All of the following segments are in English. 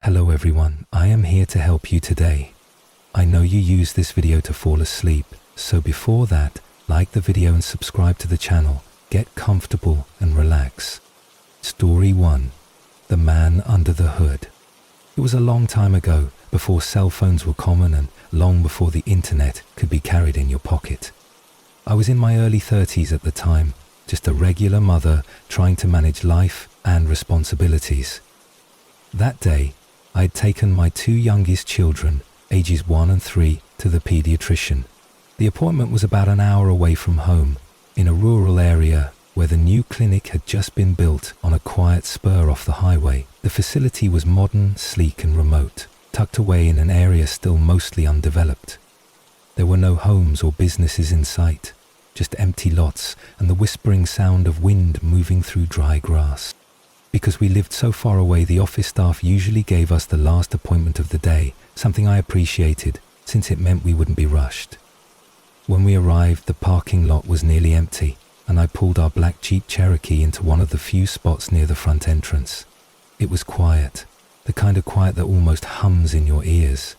Hello everyone, I am here to help you today. I know you use this video to fall asleep, so before that, like the video and subscribe to the channel. Get comfortable and relax. Story 1. The Man Under the Hood. It was a long time ago, before cell phones were common and long before the internet could be carried in your pocket. I was in my early 30s at the time, just a regular mother trying to manage life and responsibilities. That day, I had taken my two youngest children, ages 1 and 3, to the pediatrician. The appointment was about an hour away from home, in a rural area where the new clinic had just been built on a quiet spur off the highway. The facility was modern, sleek and remote, tucked away in an area still mostly undeveloped. There were no homes or businesses in sight, just empty lots and the whispering sound of wind moving through dry grass. Because we lived so far away, the office staff usually gave us the last appointment of the day, something I appreciated since it meant we wouldn't be rushed. When we arrived, the parking lot was nearly empty, and I pulled our black Jeep Cherokee into one of the few spots near the front entrance. It was quiet, the kind of quiet that almost hums in your ears.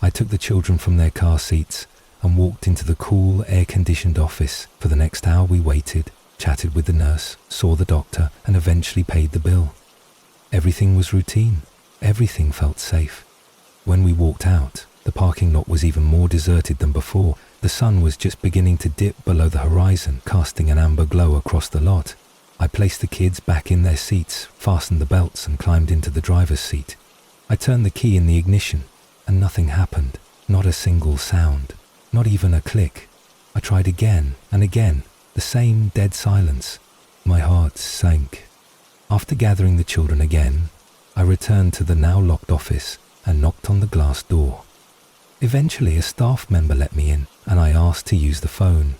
I took the children from their car seats and walked into the cool, air-conditioned office. For the next hour we waited, chatted with the nurse, saw the doctor, and eventually paid the bill. Everything was routine. Everything felt safe. When we walked out, the parking lot was even more deserted than before. The sun was just beginning to dip below the horizon, casting an amber glow across the lot. I placed the kids back in their seats, fastened the belts, and climbed into the driver's seat. I turned the key in the ignition, and nothing happened. Not a single sound. Not even a click. I tried again and again. The same dead silence. My heart sank. After gathering the children again, I returned to the now locked office and knocked on the glass door. Eventually, a staff member let me in, and I asked to use the phone.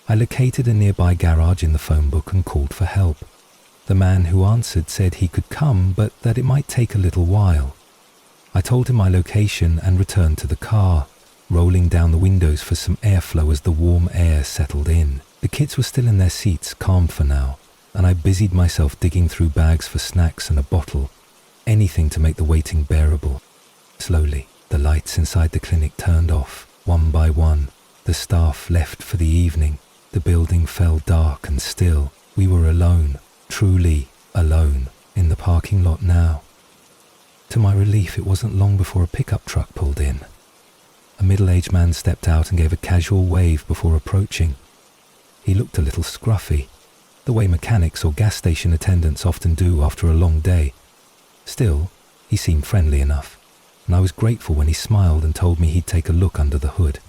I located a nearby garage in the phone book and called for help. The man who answered said he could come, but that it might take a little while. I told him my location and returned to the car, rolling down the windows for some airflow as the warm air settled in. The kids were still in their seats, calm for now, and I busied myself digging through bags for snacks and a bottle, anything to make the waiting bearable. Slowly, the lights inside the clinic turned off, one by one. The staff left for the evening. The building fell dark and still. We were alone, truly alone, in the parking lot now. To my relief, it wasn't long before a pickup truck pulled in. A middle-aged man stepped out and gave a casual wave before approaching. He looked a little scruffy, the way mechanics or gas station attendants often do after a long day. Still, he seemed friendly enough, and I was grateful when he smiled and told me he'd take a look under the hood.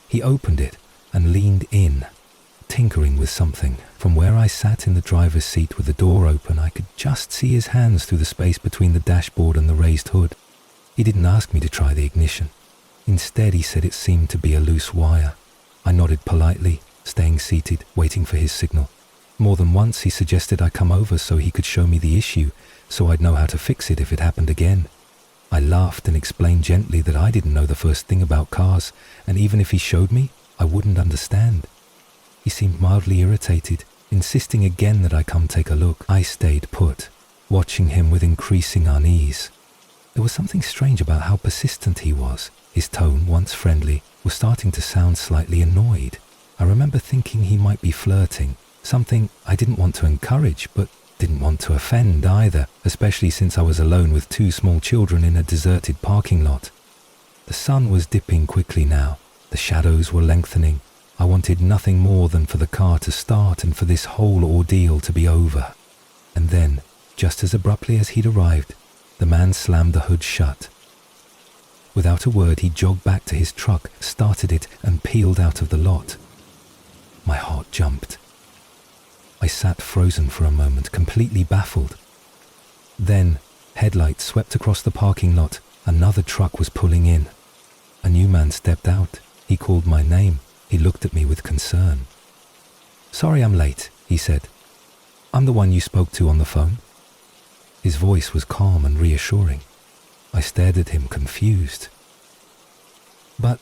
He opened it and leaned in, tinkering with something. From where I sat in the driver's seat with the door open, I could just see his hands through the space between the dashboard and the raised hood. He didn't ask me to try the ignition. Instead, he said it seemed to be a loose wire. I nodded politely, staying seated, waiting for his signal. More than once he suggested I come over so he could show me the issue, so I'd know how to fix it if it happened again. I laughed and explained gently that I didn't know the first thing about cars, and even if he showed me, I wouldn't understand. He seemed mildly irritated, insisting again that I come take a look. I stayed put, watching him with increasing unease. There was something strange about how persistent he was. His tone, once friendly, was starting to sound slightly annoyed. I remember thinking he might be flirting, something I didn't want to encourage, but didn't want to offend either, especially since I was alone with two small children in a deserted parking lot. The sun was dipping quickly now. The shadows were lengthening. I wanted nothing more than for the car to start and for this whole ordeal to be over. And then, just as abruptly as he'd arrived, the man slammed the hood shut. Without a word, he jogged back to his truck, started it, and peeled out of the lot. My heart jumped. I sat frozen for a moment, completely baffled. Then, headlights swept across the parking lot. Another truck was pulling in. A new man stepped out. He called my name. He looked at me with concern. "Sorry I'm late," he said. "I'm the one you spoke to on the phone." His voice was calm and reassuring. I stared at him, confused. "But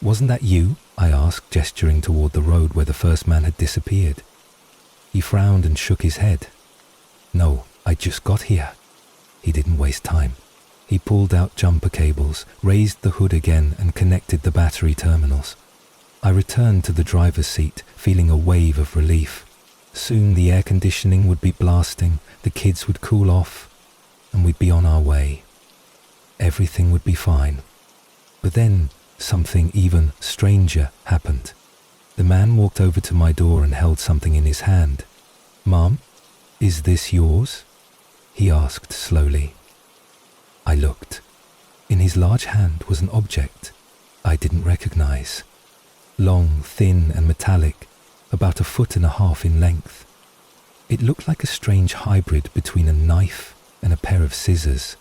wasn't that you?" I asked, gesturing toward the road where the first man had disappeared. He frowned and shook his head. "No, I just got here." He waste time. He pulled out jumper cables, raised the hood again and connected the battery terminals. I returned to the driver's seat, feeling a wave of relief. Soon the air conditioning would be blasting, the kids would cool off, and we'd be on our way. Everything would be fine. But then something even stranger happened. The man walked over to my door and held something in his hand. "Mom, is this yours?" he asked slowly. I looked. In his large hand was an object I didn't recognize. Long, thin and metallic, about 1.5 feet in length. It looked like a strange hybrid between a knife and a pair of scissors,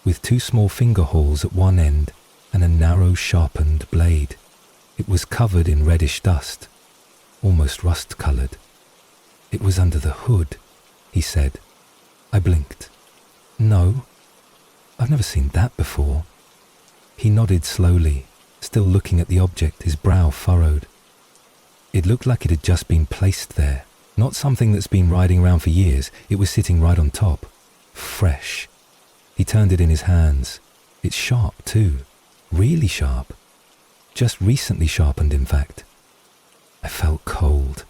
with 2 small finger holes at one end and a narrow sharpened blade. It was covered in reddish dust, almost rust-colored. "It was under the hood," he said. I blinked. "No, I've never seen that before." He nodded slowly, still looking at the object, his brow furrowed. It looked like it had just been placed there, not something that's been riding around for years. It was sitting right on top, fresh. He turned it in his hands. It's sharp too, really sharp. Just recently sharpened, in fact. I felt cold.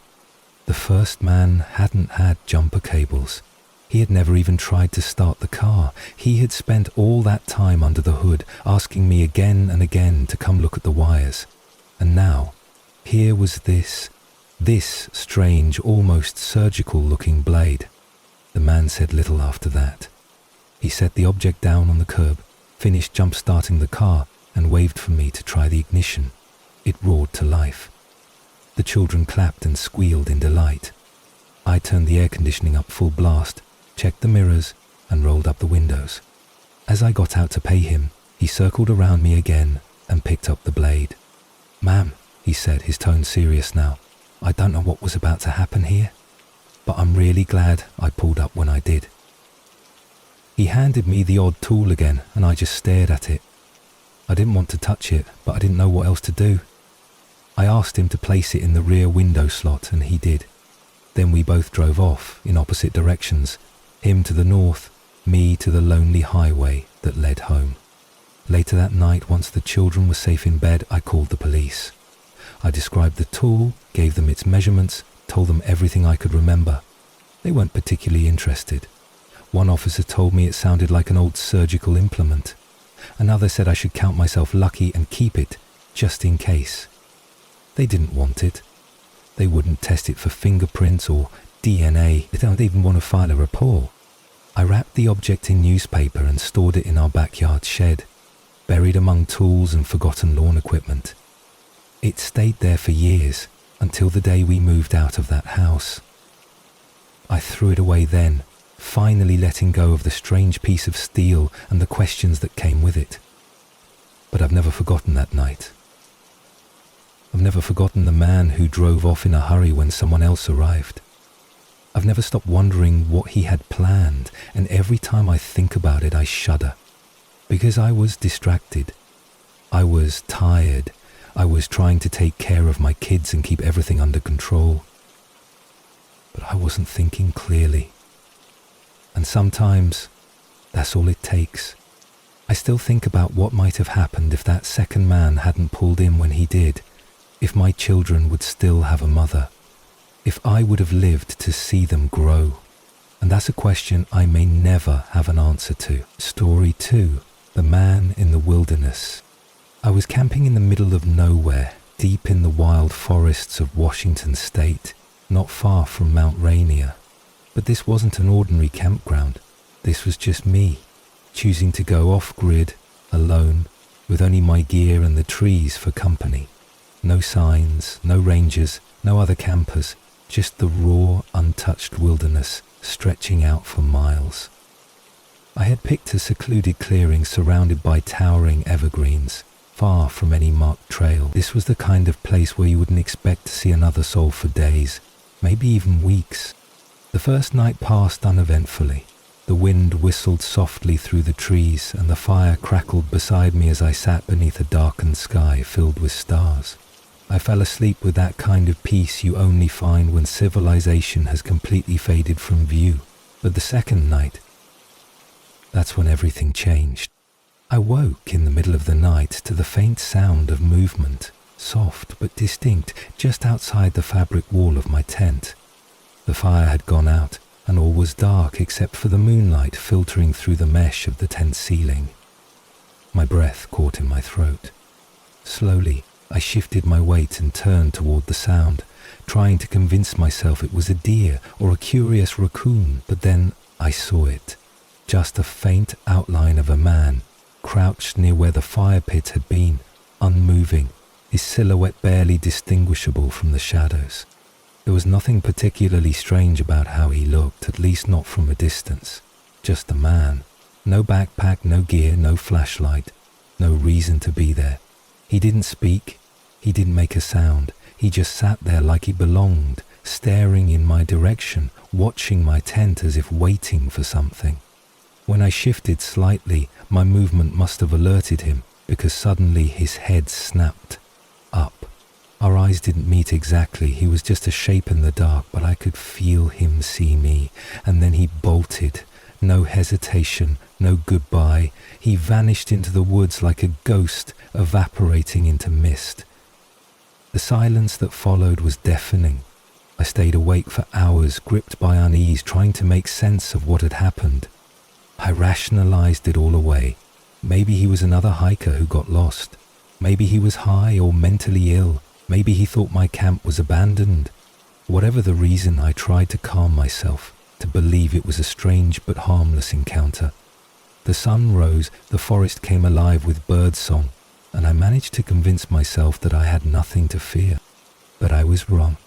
The first man hadn't had jumper cables. He had never even tried to start the car. He had spent all that time under the hood, asking me again and again to come look at the wires. And now, here was this strange, almost surgical-looking blade. The man said little after that. He set the object down on the curb, finished jump-starting the car, and waved for me to try the ignition. It roared to life. The children clapped and squealed in delight. I turned the air conditioning up full blast, checked the mirrors, and rolled up the windows. As I got out to pay him, he circled around me again and picked up the blade. "Ma'am," he said, his tone serious now, "I don't know what was about to happen here, but I'm really glad I pulled up when I did." He handed me the odd tool again, and I just stared at it. I didn't want to touch it, but I didn't know what else to do. I asked him to place it in the rear window slot, and he did. Then we both drove off in opposite directions, him to the north, me to the lonely highway that led home. Later that night, once the children were safe in bed, I called the police. I described the tool, gave them its measurements, told them everything I could remember. They weren't particularly interested. One officer told me it sounded like an old surgical implement. Another said I should count myself lucky and keep it, just in case. They didn't want it. They wouldn't test it for fingerprints or DNA. They don't even want to file a report. I wrapped the object in newspaper and stored it in our backyard shed, buried among tools and forgotten lawn equipment. It stayed there for years, until the day we moved out of that house. I threw it away then, finally letting go of the strange piece of steel and the questions that came with it. But I've never forgotten that night. I've never forgotten the man who drove off in a hurry when someone else arrived. I've never stopped wondering what he had planned, and every time I think about it I shudder. Because I was distracted. I was tired. I was trying to take care of my kids and keep everything under control. But I wasn't thinking clearly. And sometimes, that's all it takes. I still think about what might have happened if that second man hadn't pulled in when he did, if my children would still have a mother, if I would have lived to see them grow. And that's a question I may never have an answer to. Story 2, The Man in the Wilderness. I was camping in the middle of nowhere, deep in the wild forests of Washington State, not far from Mount Rainier. But this wasn't an ordinary campground. This was just me, choosing to go off-grid, alone, with only my gear and the trees for company. No signs, no rangers, no other campers, just the raw, untouched wilderness stretching out for miles. I had picked a secluded clearing surrounded by towering evergreens, far from any marked trail. This was the kind of place where you wouldn't expect to see another soul for days, maybe even weeks. The first night passed uneventfully. The wind whistled softly through the trees, and the fire crackled beside me as I sat beneath a darkened sky filled with stars. I fell asleep with that kind of peace you only find when civilization has completely faded from view. But the second night, That's when everything changed. I woke in the middle of the night to the faint sound of movement, soft but distinct, just outside the fabric wall of my tent. The fire had gone out, and all was dark except for the moonlight filtering through the mesh of the tent ceiling. My breath caught in my throat. Slowly, I shifted my weight and turned toward the sound, trying to convince myself it was a deer or a curious raccoon, but then I saw it. Just a faint outline of a man, crouched near where the fire pit had been, unmoving, his silhouette barely distinguishable from the shadows. There was nothing particularly strange about how he looked, at least not from a distance. Just a man. No backpack, no gear, no flashlight. No reason to be there. He didn't speak. He didn't make a sound. He just sat there like he belonged, staring in my direction, watching my tent as if waiting for something. When I shifted slightly, my movement must have alerted him, because suddenly his head snapped up. Our eyes didn't meet exactly. He was just a shape in the dark, but I could feel him see me. And then he bolted. No hesitation, no goodbye. He vanished into the woods like a ghost evaporating into mist. The silence that followed was deafening. I stayed awake for hours, gripped by unease, trying to make sense of what had happened. I rationalized it all away. Maybe he was another hiker who got lost. Maybe he was high or mentally ill. Maybe he thought my camp was abandoned. Whatever the reason, I tried to calm myself, to believe it was a strange but harmless encounter. The sun rose, the forest came alive with birdsong, and I managed to convince myself that I had nothing to fear. But I was wrong.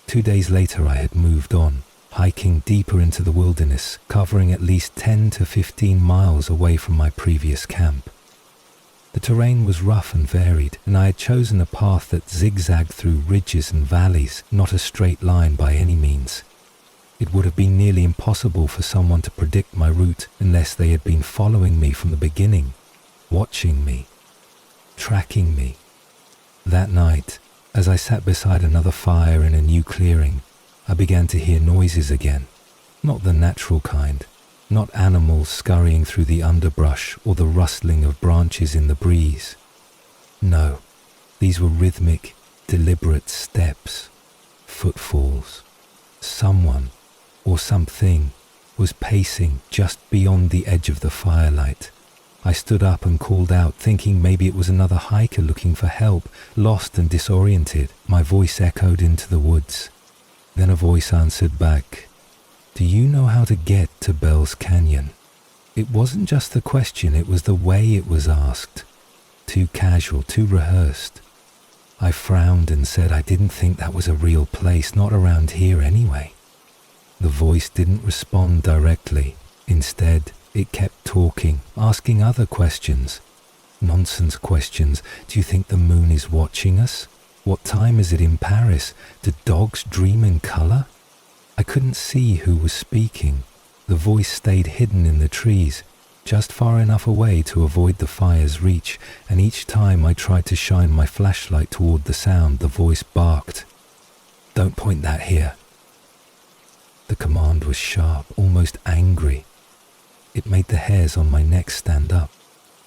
2 days later I had moved on, hiking deeper into the wilderness, covering at least 10 to 15 miles away from my previous camp. The terrain was rough and varied, and I had chosen a path that zigzagged through ridges and valleys, not a straight line by any means. It would have been nearly impossible for someone to predict my route unless they had been following me from the beginning, watching me, tracking me. That night, as I sat beside another fire in a new clearing, I began to hear noises again, not the natural kind. Not animals scurrying through the underbrush or the rustling of branches in the breeze. No, these were rhythmic, deliberate steps, footfalls. Someone, or something, was pacing just beyond the edge of the firelight. I stood up and called out, thinking maybe it was another hiker looking for help, lost and disoriented. My voice echoed into the woods. Then a voice answered back, "Do you know how to get to Bell's Canyon?" It wasn't just the question, it was the way it was asked. Too casual, too rehearsed. I frowned and said I didn't think that was a real place, not around here anyway. The voice didn't respond directly. Instead, it kept talking, asking other questions. Nonsense questions. Do you think the moon is watching us? What time is it in Paris? Do dogs dream in color? I couldn't see who was speaking. The voice stayed hidden in the trees, just far enough away to avoid the fire's reach, and each time I tried to shine my flashlight toward the sound, the voice barked, "Don't point that here." The command was sharp, almost angry. It made the hairs on my neck stand up.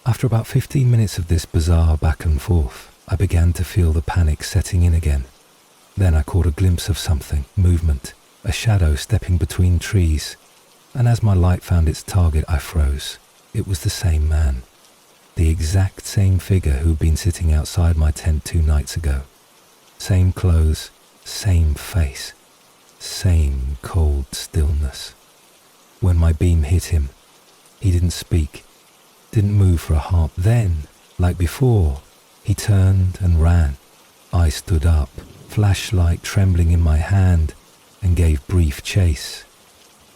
After about 15 minutes of this bizarre back and forth, I began to feel the panic setting in again. Then I caught a glimpse of something, movement. A shadow stepping between trees, and as my light found its target, I froze. It was the same man, the exact same figure who'd been sitting outside my tent 2 nights ago. Same clothes, same face, same cold stillness. When my beam hit him, he didn't speak, didn't move for a heart. Then, like before, he turned and ran. I stood up, flashlight trembling in my hand, and gave brief chase.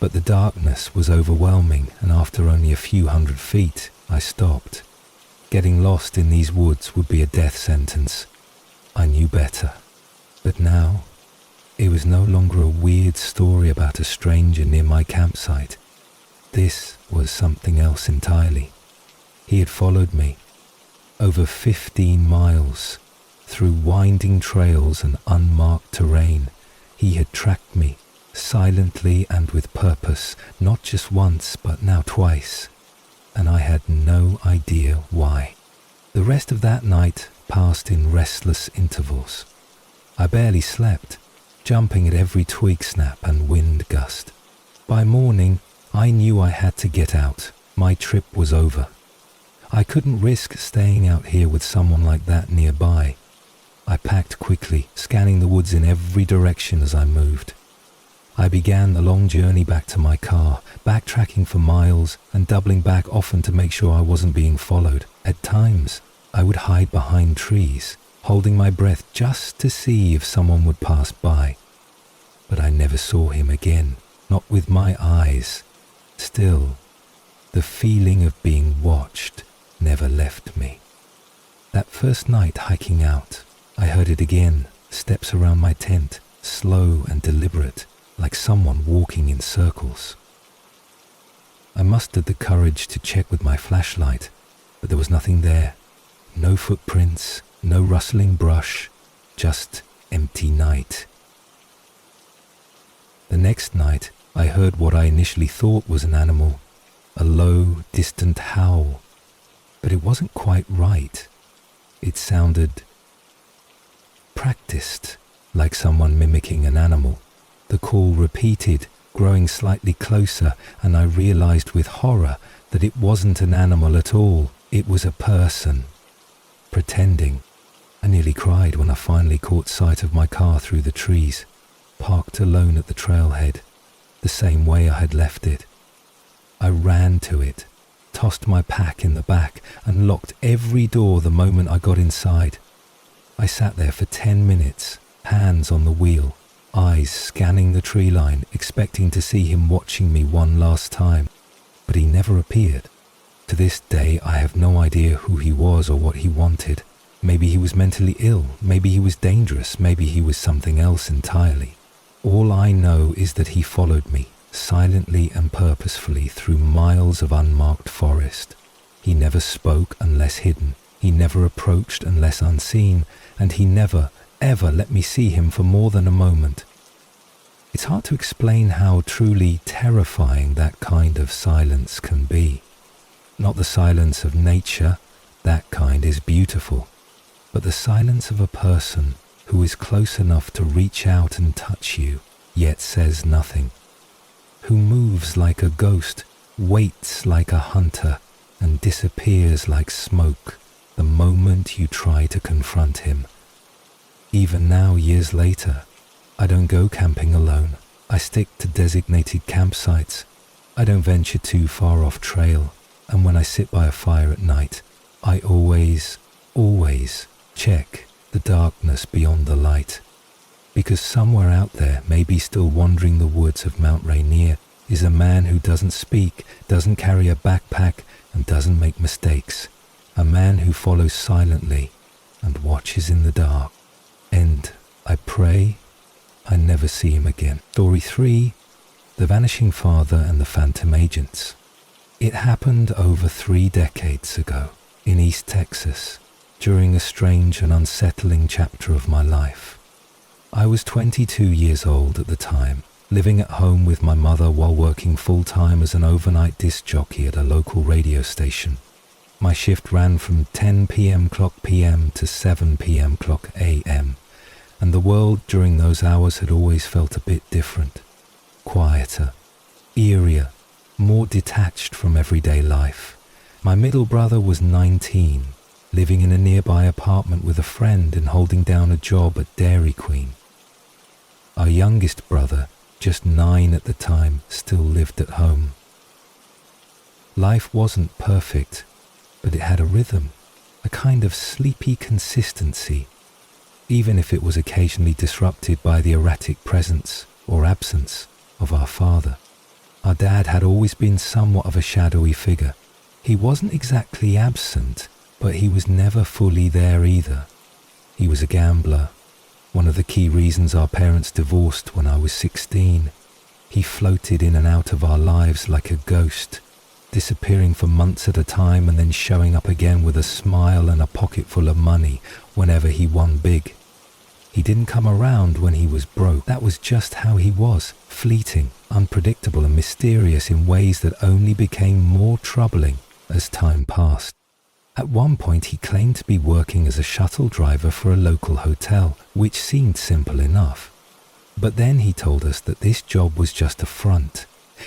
But the darkness was overwhelming, and after only a few hundred feet, I stopped. Getting lost in these woods would be a death sentence. I knew better. But now, it was no longer a weird story about a stranger near my campsite. This was something else entirely. He had followed me over 15 miles, through winding trails and unmarked terrain. He had tracked me, silently and with purpose, not just once, but now twice. and I had no idea why. The rest of that night passed in restless intervals. I barely slept, jumping at every twig snap and wind gust. By morning, I knew I had to get out. My trip was over. I couldn't risk staying out here with someone like that nearby. I packed quickly, scanning the woods in every direction as I moved. I began the long journey back to my car, backtracking for miles and doubling back often to make sure I wasn't being followed. At times, I would hide behind trees, holding my breath just to see if someone would pass by. But I never saw him again, not with my eyes. Still, the feeling of being watched never left me. That first night hiking out, I heard it again, steps around my tent, slow and deliberate, like someone walking in circles. I mustered the courage to check with my flashlight, but there was nothing there. No footprints, no rustling brush, just empty night. The next night, I heard what I initially thought was an animal, a low, distant howl, but it wasn't quite right. It sounded practiced, like someone mimicking an animal. The call repeated, growing slightly closer, and I realized with horror that it wasn't an animal at all. It was a person, pretending. I nearly cried when I finally caught sight of my car through the trees, parked alone at the trailhead, the same way I had left it. I ran to it, tossed my pack in the back, and locked every door the moment I got inside. I sat there for 10 minutes, hands on the wheel, eyes scanning the tree line, expecting to see him watching me one last time, but he never appeared. To this day, I have no idea who he was or what he wanted. Maybe he was mentally ill, maybe he was dangerous, maybe he was something else entirely. All I know is that he followed me, silently and purposefully, through miles of unmarked forest. He never spoke unless hidden, he never approached unless unseen, and he never, ever let me see him for more than a moment. It's hard to explain how truly terrifying that kind of silence can be. Not the silence of nature, that kind is beautiful, but the silence of a person who is close enough to reach out and touch you, yet says nothing. Who moves like a ghost, waits like a hunter, and disappears like smoke the moment you try to confront him. Even now, years later, I don't go camping alone. I stick to designated campsites. I don't venture too far off trail, and when I sit by a fire at night, I always check the darkness beyond the light. Because somewhere out there, maybe still wandering the woods of Mount Rainier, is a man who doesn't speak, doesn't carry a backpack, and doesn't make mistakes. A man who follows silently and watches in the dark. And I pray I never see him again. Story 3, The Vanishing Father and the Phantom Agents. It happened over 3 decades ago in East Texas, during a strange and unsettling chapter of my life. I was 22 years old at the time, living at home with my mother while working full-time as an overnight disc jockey at a local radio station. My shift ran from 10 p.m. to 7 p.m. a.m., and the world during those hours had always felt a bit different, quieter, eerier, more detached from everyday life. My middle brother was 19, living in a nearby apartment with a friend and holding down a job at Dairy Queen. Our youngest brother, just 9 at the time, still lived at home. Life wasn't perfect, but it had a rhythm, a kind of sleepy consistency, even if it was occasionally disrupted by the erratic presence or absence of our father. Our dad had always been somewhat of a shadowy figure. He wasn't exactly absent, but he was never fully there either. He was a gambler, one of the key reasons our parents divorced when I was 16. He floated in and out of our lives like a ghost, disappearing for months at a time and then showing up again with a smile and a pocket full of money whenever he won big. He didn't come around when he was broke. That was just how he was, fleeting, unpredictable and mysterious in ways that only became more troubling as time passed. At one point he claimed to be working as a shuttle driver for a local hotel, which seemed simple enough. But then he told us that this job was just a front.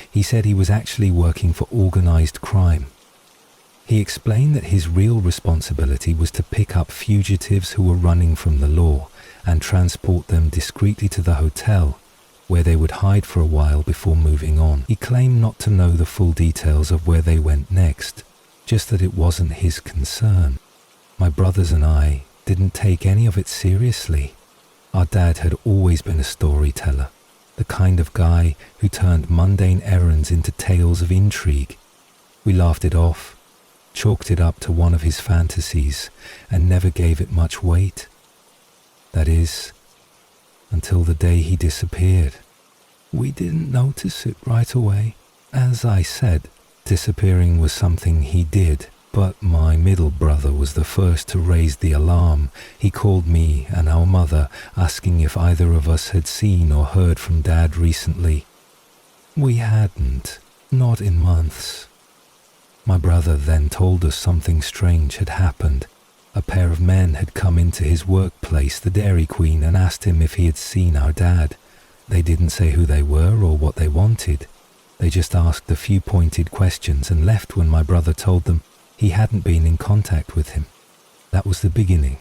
He said he was actually working for organized crime. He explained that his real responsibility was to pick up fugitives who were running from the law and transport them discreetly to the hotel, where they would hide for a while before moving on. He claimed not to know the full details of where they went next, just that it wasn't his concern. My brothers and I didn't take any of it seriously. Our dad had always been a storyteller, the kind of guy who turned mundane errands into tales of intrigue. We laughed it off, chalked it up to one of his fantasies, and never gave it much weight. That is, until the day he disappeared. We didn't notice it right away. As I said, disappearing was something he did, but my middle brother was the first to raise the alarm. He called me and our mother, asking if either of us had seen or heard from Dad recently. We hadn't, not in months. My brother then told us something strange had happened. A pair of men had come into his workplace, the Dairy Queen, and asked him if he had seen our dad. They didn't say who they were or what they wanted. They just asked a few pointed questions and left when my brother told them he hadn't been in contact with him. That was the beginning.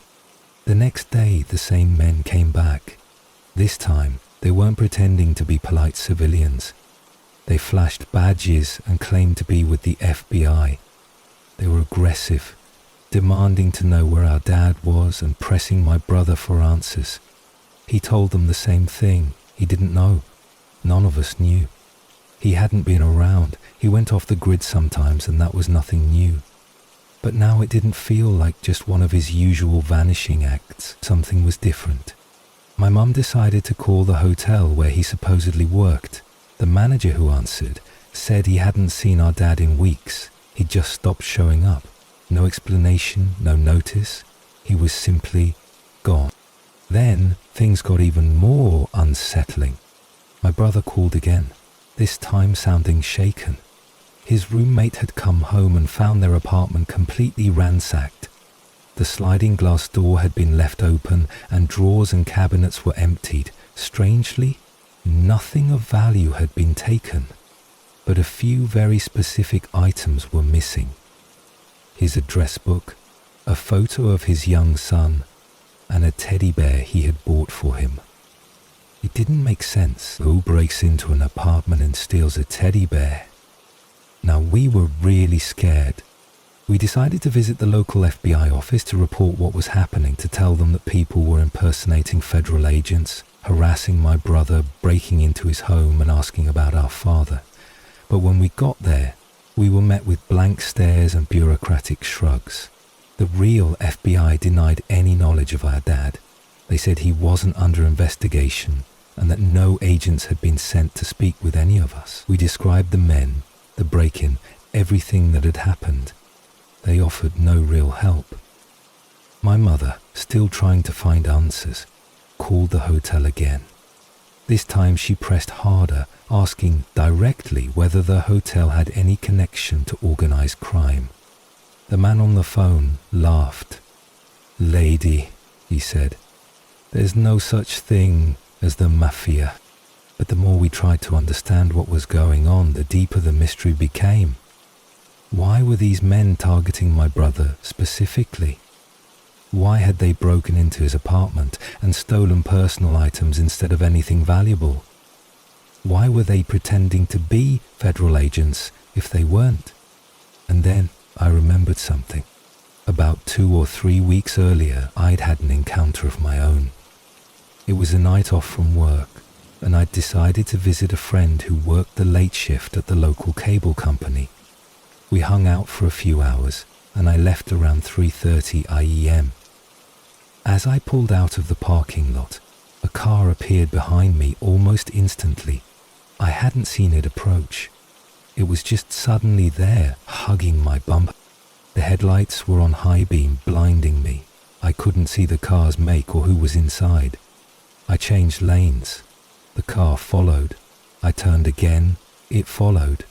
The next day, the same men came back. This time, they weren't pretending to be polite civilians. They flashed badges and claimed to be with the FBI. They were aggressive, demanding to know where our dad was and pressing my brother for answers. He told them the same thing. He didn't know. None of us knew. He hadn't been around. He went off the grid sometimes, and that was nothing new. But now it didn't feel like just one of his usual vanishing acts. Something was different. My mum decided to call the hotel where he supposedly worked. The manager who answered said he hadn't seen our dad in weeks. He'd just stopped showing up. No explanation, no notice. He was simply gone. Then things got even more unsettling. My brother called again, this time sounding shaken. His roommate had come home and found their apartment completely ransacked. The sliding glass door had been left open and drawers and cabinets were emptied. Strangely, nothing of value had been taken, but a few very specific items were missing. His address book, a photo of his young son, and a teddy bear he had bought for him. It didn't make sense. Who breaks into an apartment and steals a teddy bear? Now, we were really scared. We decided to visit the local FBI office to report what was happening, to tell them that people were impersonating federal agents, harassing my brother, breaking into his home and asking about our father. But when we got there, we were met with blank stares and bureaucratic shrugs. The real FBI denied any knowledge of our dad. They said he wasn't under investigation and that no agents had been sent to speak with any of us. We described the men, the break-in, everything that had happened. They offered no real help. My mother, still trying to find answers, called the hotel again. This time she pressed harder, asking directly whether the hotel had any connection to organized crime. The man on the phone laughed. "Lady," he said, "there's no such thing as the mafia." But the more we tried to understand what was going on, the deeper the mystery became. Why were these men targeting my brother specifically? Why had they broken into his apartment and stolen personal items instead of anything valuable? Why were they pretending to be federal agents if they weren't? And then I remembered something. About 2 or 3 weeks earlier, I'd had an encounter of my own. It was a night off from work, and I'd decided to visit a friend who worked the late shift at the local cable company. We hung out for a few hours, and I left around 3:30 IEM. As I pulled out of the parking lot, a car appeared behind me almost instantly. I hadn't seen it approach. It was just suddenly there, hugging my bumper. The headlights were on high beam, blinding me. I couldn't see the car's make or who was inside. I changed lanes. The car followed. I turned again. It followed.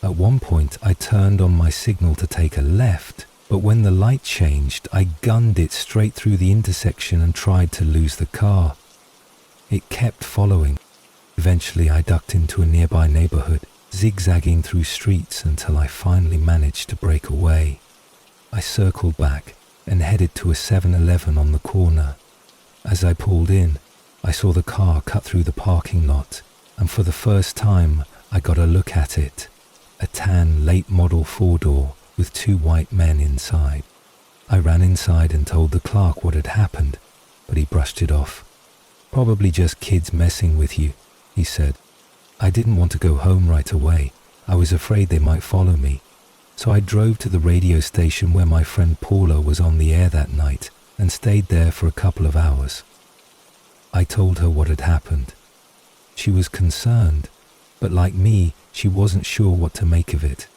At one point, I turned on my signal to take a left, but when the light changed, I gunned it straight through the intersection and tried to lose the car. It kept following. Eventually, I ducked into a nearby neighborhood, zigzagging through streets until I finally managed to break away. I circled back and headed to a 7-Eleven on the corner. As I pulled in, I saw the car cut through the parking lot, and for the first time, I got a look at it. A tan late model 4-door with 2 white men inside. I ran inside and told the clerk what had happened, but he brushed it off. "Probably just kids messing with you," he said. I didn't want to go home right away. I was afraid they might follow me. So I drove to the radio station where my friend Paula was on the air that night and stayed there for a couple of hours. I told her what had happened. She was concerned, but like me, she wasn't sure what to make of it.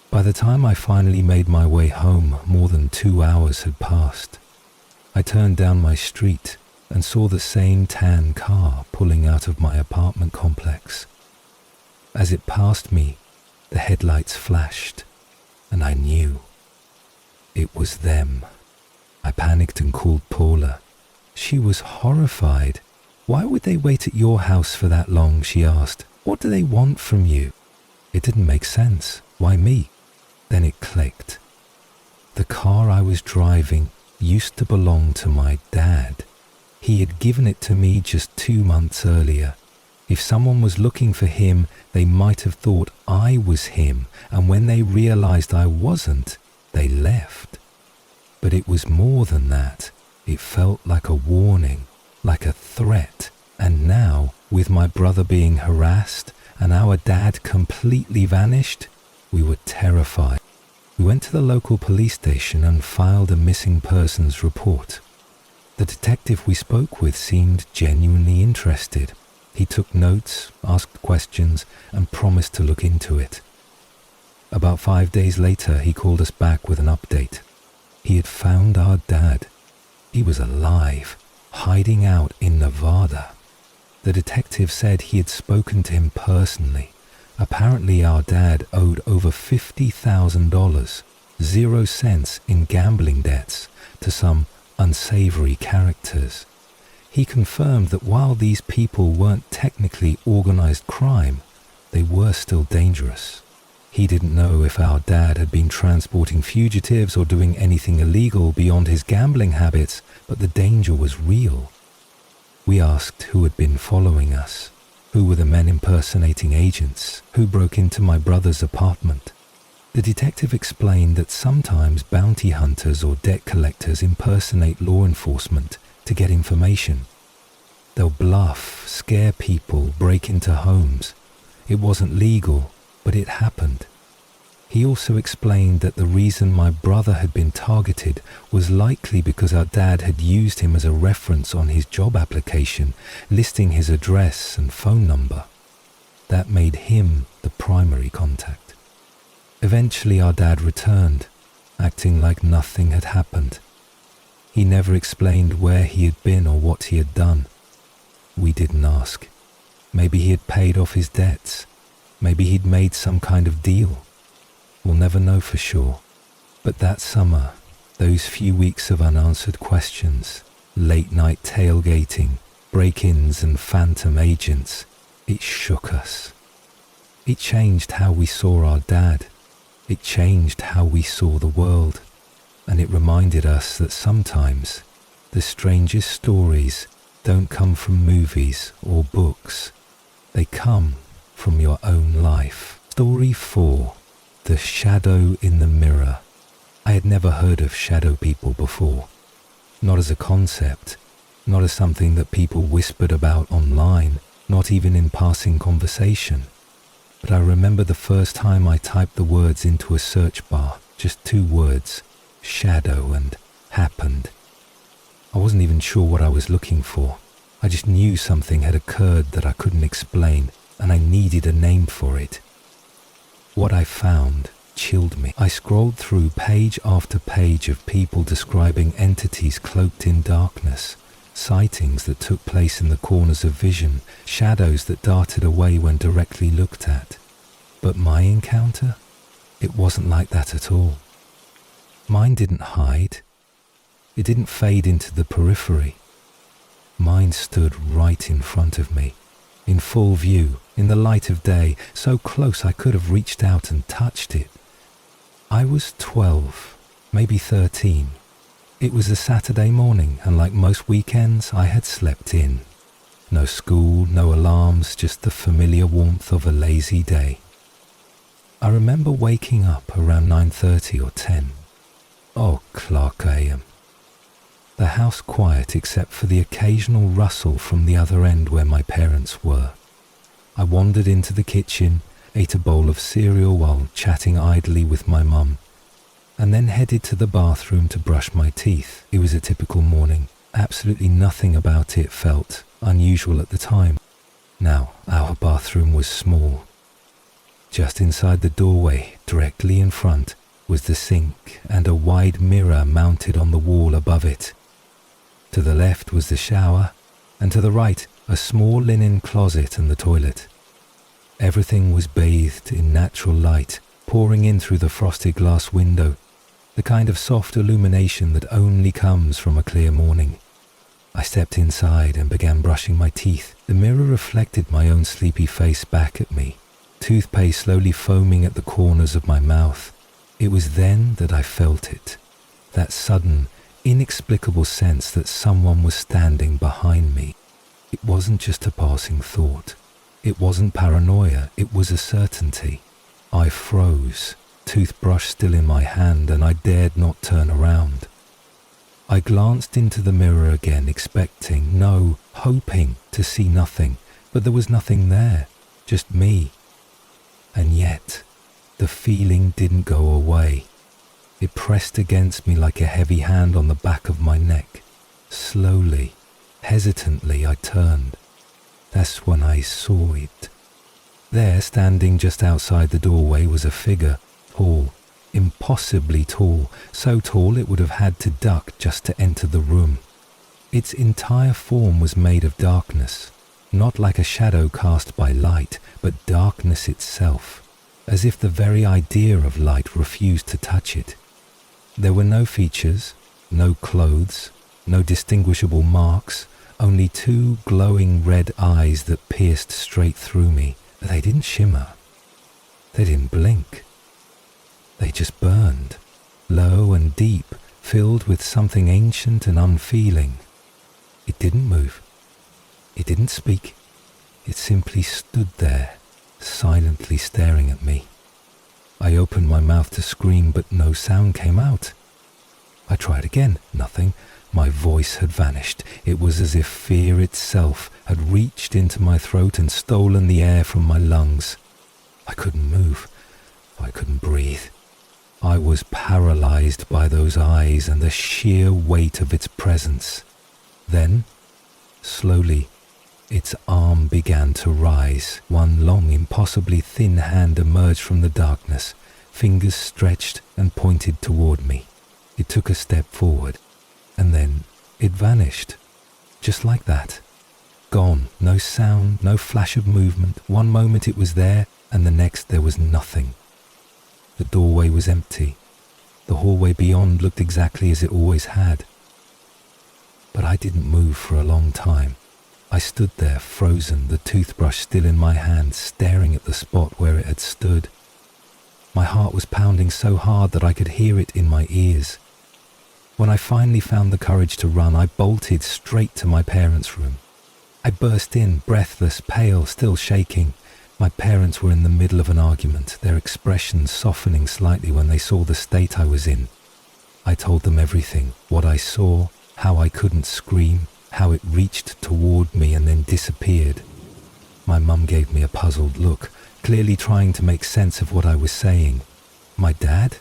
By the time I finally made my way home, more than 2 hours had passed. I turned down my street and saw the same tan car pulling out of my apartment complex. As it passed me, the headlights flashed, and I knew it was them. I panicked and called Paula. She was horrified. "Why would they wait at your house for that long?" she asked. "What do they want from you?" It didn't make sense. Why me? Then it clicked. The car I was driving used to belong to my dad. He had given it to me just 2 months earlier. If someone was looking for him, they might have thought I was him, and when they realized I wasn't, they left. But it was more than that. It felt like a warning, like a threat, and now, with my brother being harassed and our dad completely vanished, we were terrified. We went to the local police station and filed a missing persons report. The detective we spoke with seemed genuinely interested. He took notes, asked questions, and promised to look into it. About 5 days later, he called us back with an update. He had found our dad. He was alive, hiding out in Nevada. The detective said he had spoken to him personally. Apparently our dad owed over $50,000, 0 cents in gambling debts, to some unsavory characters. He confirmed that while these people weren't technically organized crime, they were still dangerous. He didn't know if our dad had been transporting fugitives or doing anything illegal beyond his gambling habits, but the danger was real. We asked who had been following us, who were the men impersonating agents, who broke into my brother's apartment. The detective explained that sometimes bounty hunters or debt collectors impersonate law enforcement to get information. They'll bluff, scare people, break into homes. It wasn't legal, but it happened. He also explained that the reason my brother had been targeted was likely because our dad had used him as a reference on his job application, listing his address and phone number. That made him the primary contact. Eventually our dad returned, acting like nothing had happened. He never explained where he had been or what he had done. We didn't ask. Maybe he had paid off his debts. Maybe he'd made some kind of deal. We'll never know for sure. But that summer, those few weeks of unanswered questions, late-night tailgating, break-ins and phantom agents, it shook us. It changed how we saw our dad. It changed how we saw the world. And it reminded us that sometimes the strangest stories don't come from movies or books. They come from your own life. Story 4. The Shadow in the Mirror. I had never heard of shadow people before. Not as a concept, not as something that people whispered about online, not even in passing conversation. But I remember the first time I typed the words into a search bar, just 2 words, shadow and happened. I wasn't even sure what I was looking for. I just knew something had occurred that I couldn't explain, and I needed a name for it. What I found chilled me. I scrolled through page after page of people describing entities cloaked in darkness, sightings that took place in the corners of vision, shadows that darted away when directly looked at. But my encounter? It wasn't like that at all. Mine didn't hide. It didn't fade into the periphery. Mine stood right in front of me, in full view, in the light of day, so close I could have reached out and touched it. I was 12, maybe 13. It was a Saturday morning, and like most weekends, I had slept in. No school, no alarms, just the familiar warmth of a lazy day. I remember waking up around 9:30 or 10. Oh, Clark AM. The house quiet except for the occasional rustle from the other end where my parents were. I wandered into the kitchen, ate a bowl of cereal while chatting idly with my mum, and then headed to the bathroom to brush my teeth. It was a typical morning. Absolutely nothing about it felt unusual at the time. Now, our bathroom was small. Just inside the doorway, directly in front, was the sink and a wide mirror mounted on the wall above it. To the left was the shower, and to the right, a small linen closet and the toilet. Everything was bathed in natural light, pouring in through the frosted glass window, the kind of soft illumination that only comes from a clear morning. I stepped inside and began brushing my teeth. The mirror reflected my own sleepy face back at me, toothpaste slowly foaming at the corners of my mouth. It was then that I felt it, that sudden, inexplicable sense that someone was standing behind me. It wasn't just a passing thought. It wasn't paranoia, it was a certainty. I froze, toothbrush still in my hand, and I dared not turn around. I glanced into the mirror again, expecting, no, hoping to see nothing, but there was nothing there, just me. And yet, the feeling didn't go away. It pressed against me like a heavy hand on the back of my neck. Slowly, hesitantly, I turned. That's when I saw it. There, standing just outside the doorway, was a figure, tall, impossibly tall, so tall it would have had to duck just to enter the room. Its entire form was made of darkness, not like a shadow cast by light, but darkness itself, as if the very idea of light refused to touch it. There were no features, no clothes, no distinguishable marks, only two glowing red eyes that pierced straight through me. They didn't shimmer. They didn't blink. They just burned, low and deep, filled with something ancient and unfeeling. It didn't move. It didn't speak. It simply stood there, silently staring at me. I opened my mouth to scream, but no sound came out. I tried again. Nothing. My voice had vanished. It was as if fear itself had reached into my throat and stolen the air from my lungs. I couldn't move. I couldn't breathe. I was paralyzed by those eyes and the sheer weight of its presence. Then, slowly, its arm began to rise. One long, impossibly thin hand emerged from the darkness, fingers stretched and pointed toward me. It took a step forward, and then it vanished, just like that. Gone, no sound, no flash of movement. One moment it was there, and the next there was nothing. The doorway was empty. The hallway beyond looked exactly as it always had. But I didn't move for a long time. I stood there, frozen, the toothbrush still in my hand, staring at the spot where it had stood. My heart was pounding so hard that I could hear it in my ears. When I finally found the courage to run, I bolted straight to my parents' room. I burst in, breathless, pale, still shaking. My parents were in the middle of an argument, their expressions softening slightly when they saw the state I was in. I told them everything, what I saw, how I couldn't scream, how it reached toward me and then disappeared. My mum gave me a puzzled look, clearly trying to make sense of what I was saying. My dad?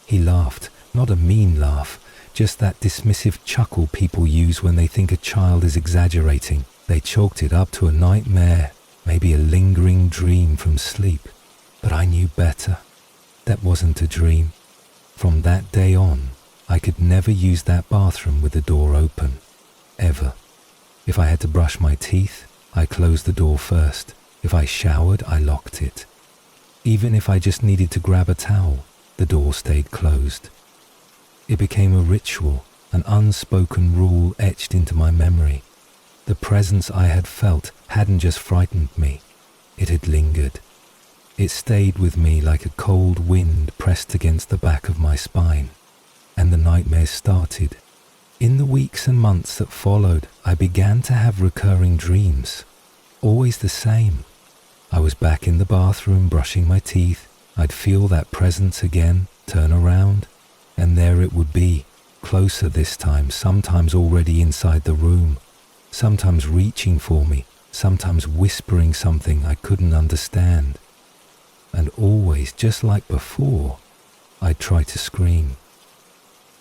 He laughed, not a mean laugh, just that dismissive chuckle people use when they think a child is exaggerating. They chalked it up to a nightmare, maybe a lingering dream from sleep. But I knew better. That wasn't a dream. From that day on, I could never use that bathroom with the door open. Ever. If I had to brush my teeth, I closed the door first. If I showered, I locked it. Even if I just needed to grab a towel, the door stayed closed. It became a ritual, an unspoken rule etched into my memory. The presence I had felt hadn't just frightened me, it had lingered. It stayed with me like a cold wind pressed against the back of my spine, and the nightmares started. In the weeks and months that followed, I began to have recurring dreams, always the same. I was back in the bathroom brushing my teeth. I'd feel that presence again, turn around, and there it would be, closer this time, sometimes already inside the room, sometimes reaching for me, sometimes whispering something I couldn't understand. And always, just like before, I'd try to scream.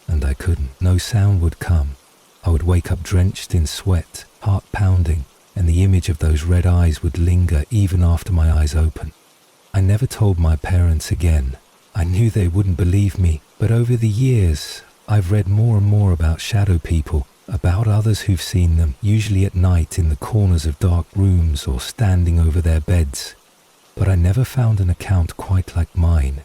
And I couldn't. No sound would come. I would wake up drenched in sweat, heart pounding, and the image of those red eyes would linger even after my eyes opened. I never told my parents again. I knew they wouldn't believe me, but over the years, I've read more and more about shadow people, about others who've seen them, usually at night in the corners of dark rooms or standing over their beds. But I never found an account quite like mine.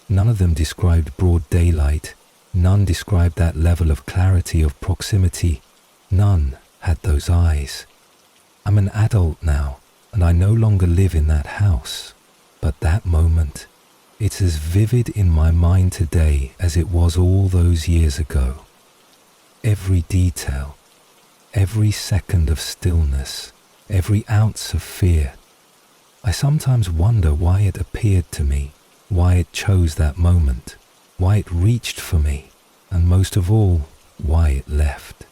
None of them described broad daylight. None described that level of clarity, of proximity. None had those eyes. I'm an adult now, and I no longer live in that house. But that moment, it's as vivid in my mind today as it was all those years ago. Every detail, every second of stillness, every ounce of fear. I sometimes wonder why it appeared to me, why it chose that moment, why it reached for me, and most of all, why it left.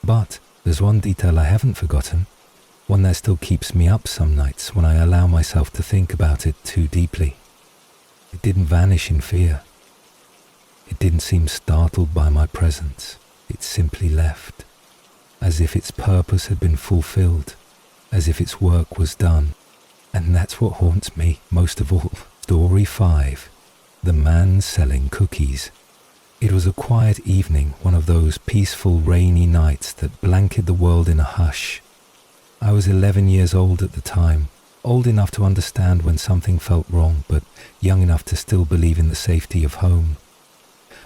But there's one detail I haven't forgotten, one that still keeps me up some nights when I allow myself to think about it too deeply. It didn't vanish in fear. It didn't seem startled by my presence. It simply left, as if its purpose had been fulfilled, as if its work was done. And that's what haunts me most of all. Story 5. The Man Selling Cookies. It was a quiet evening, one of those peaceful rainy nights that blanket the world in a hush. I was 11 years old at the time, old enough to understand when something felt wrong, but young enough to still believe in the safety of home.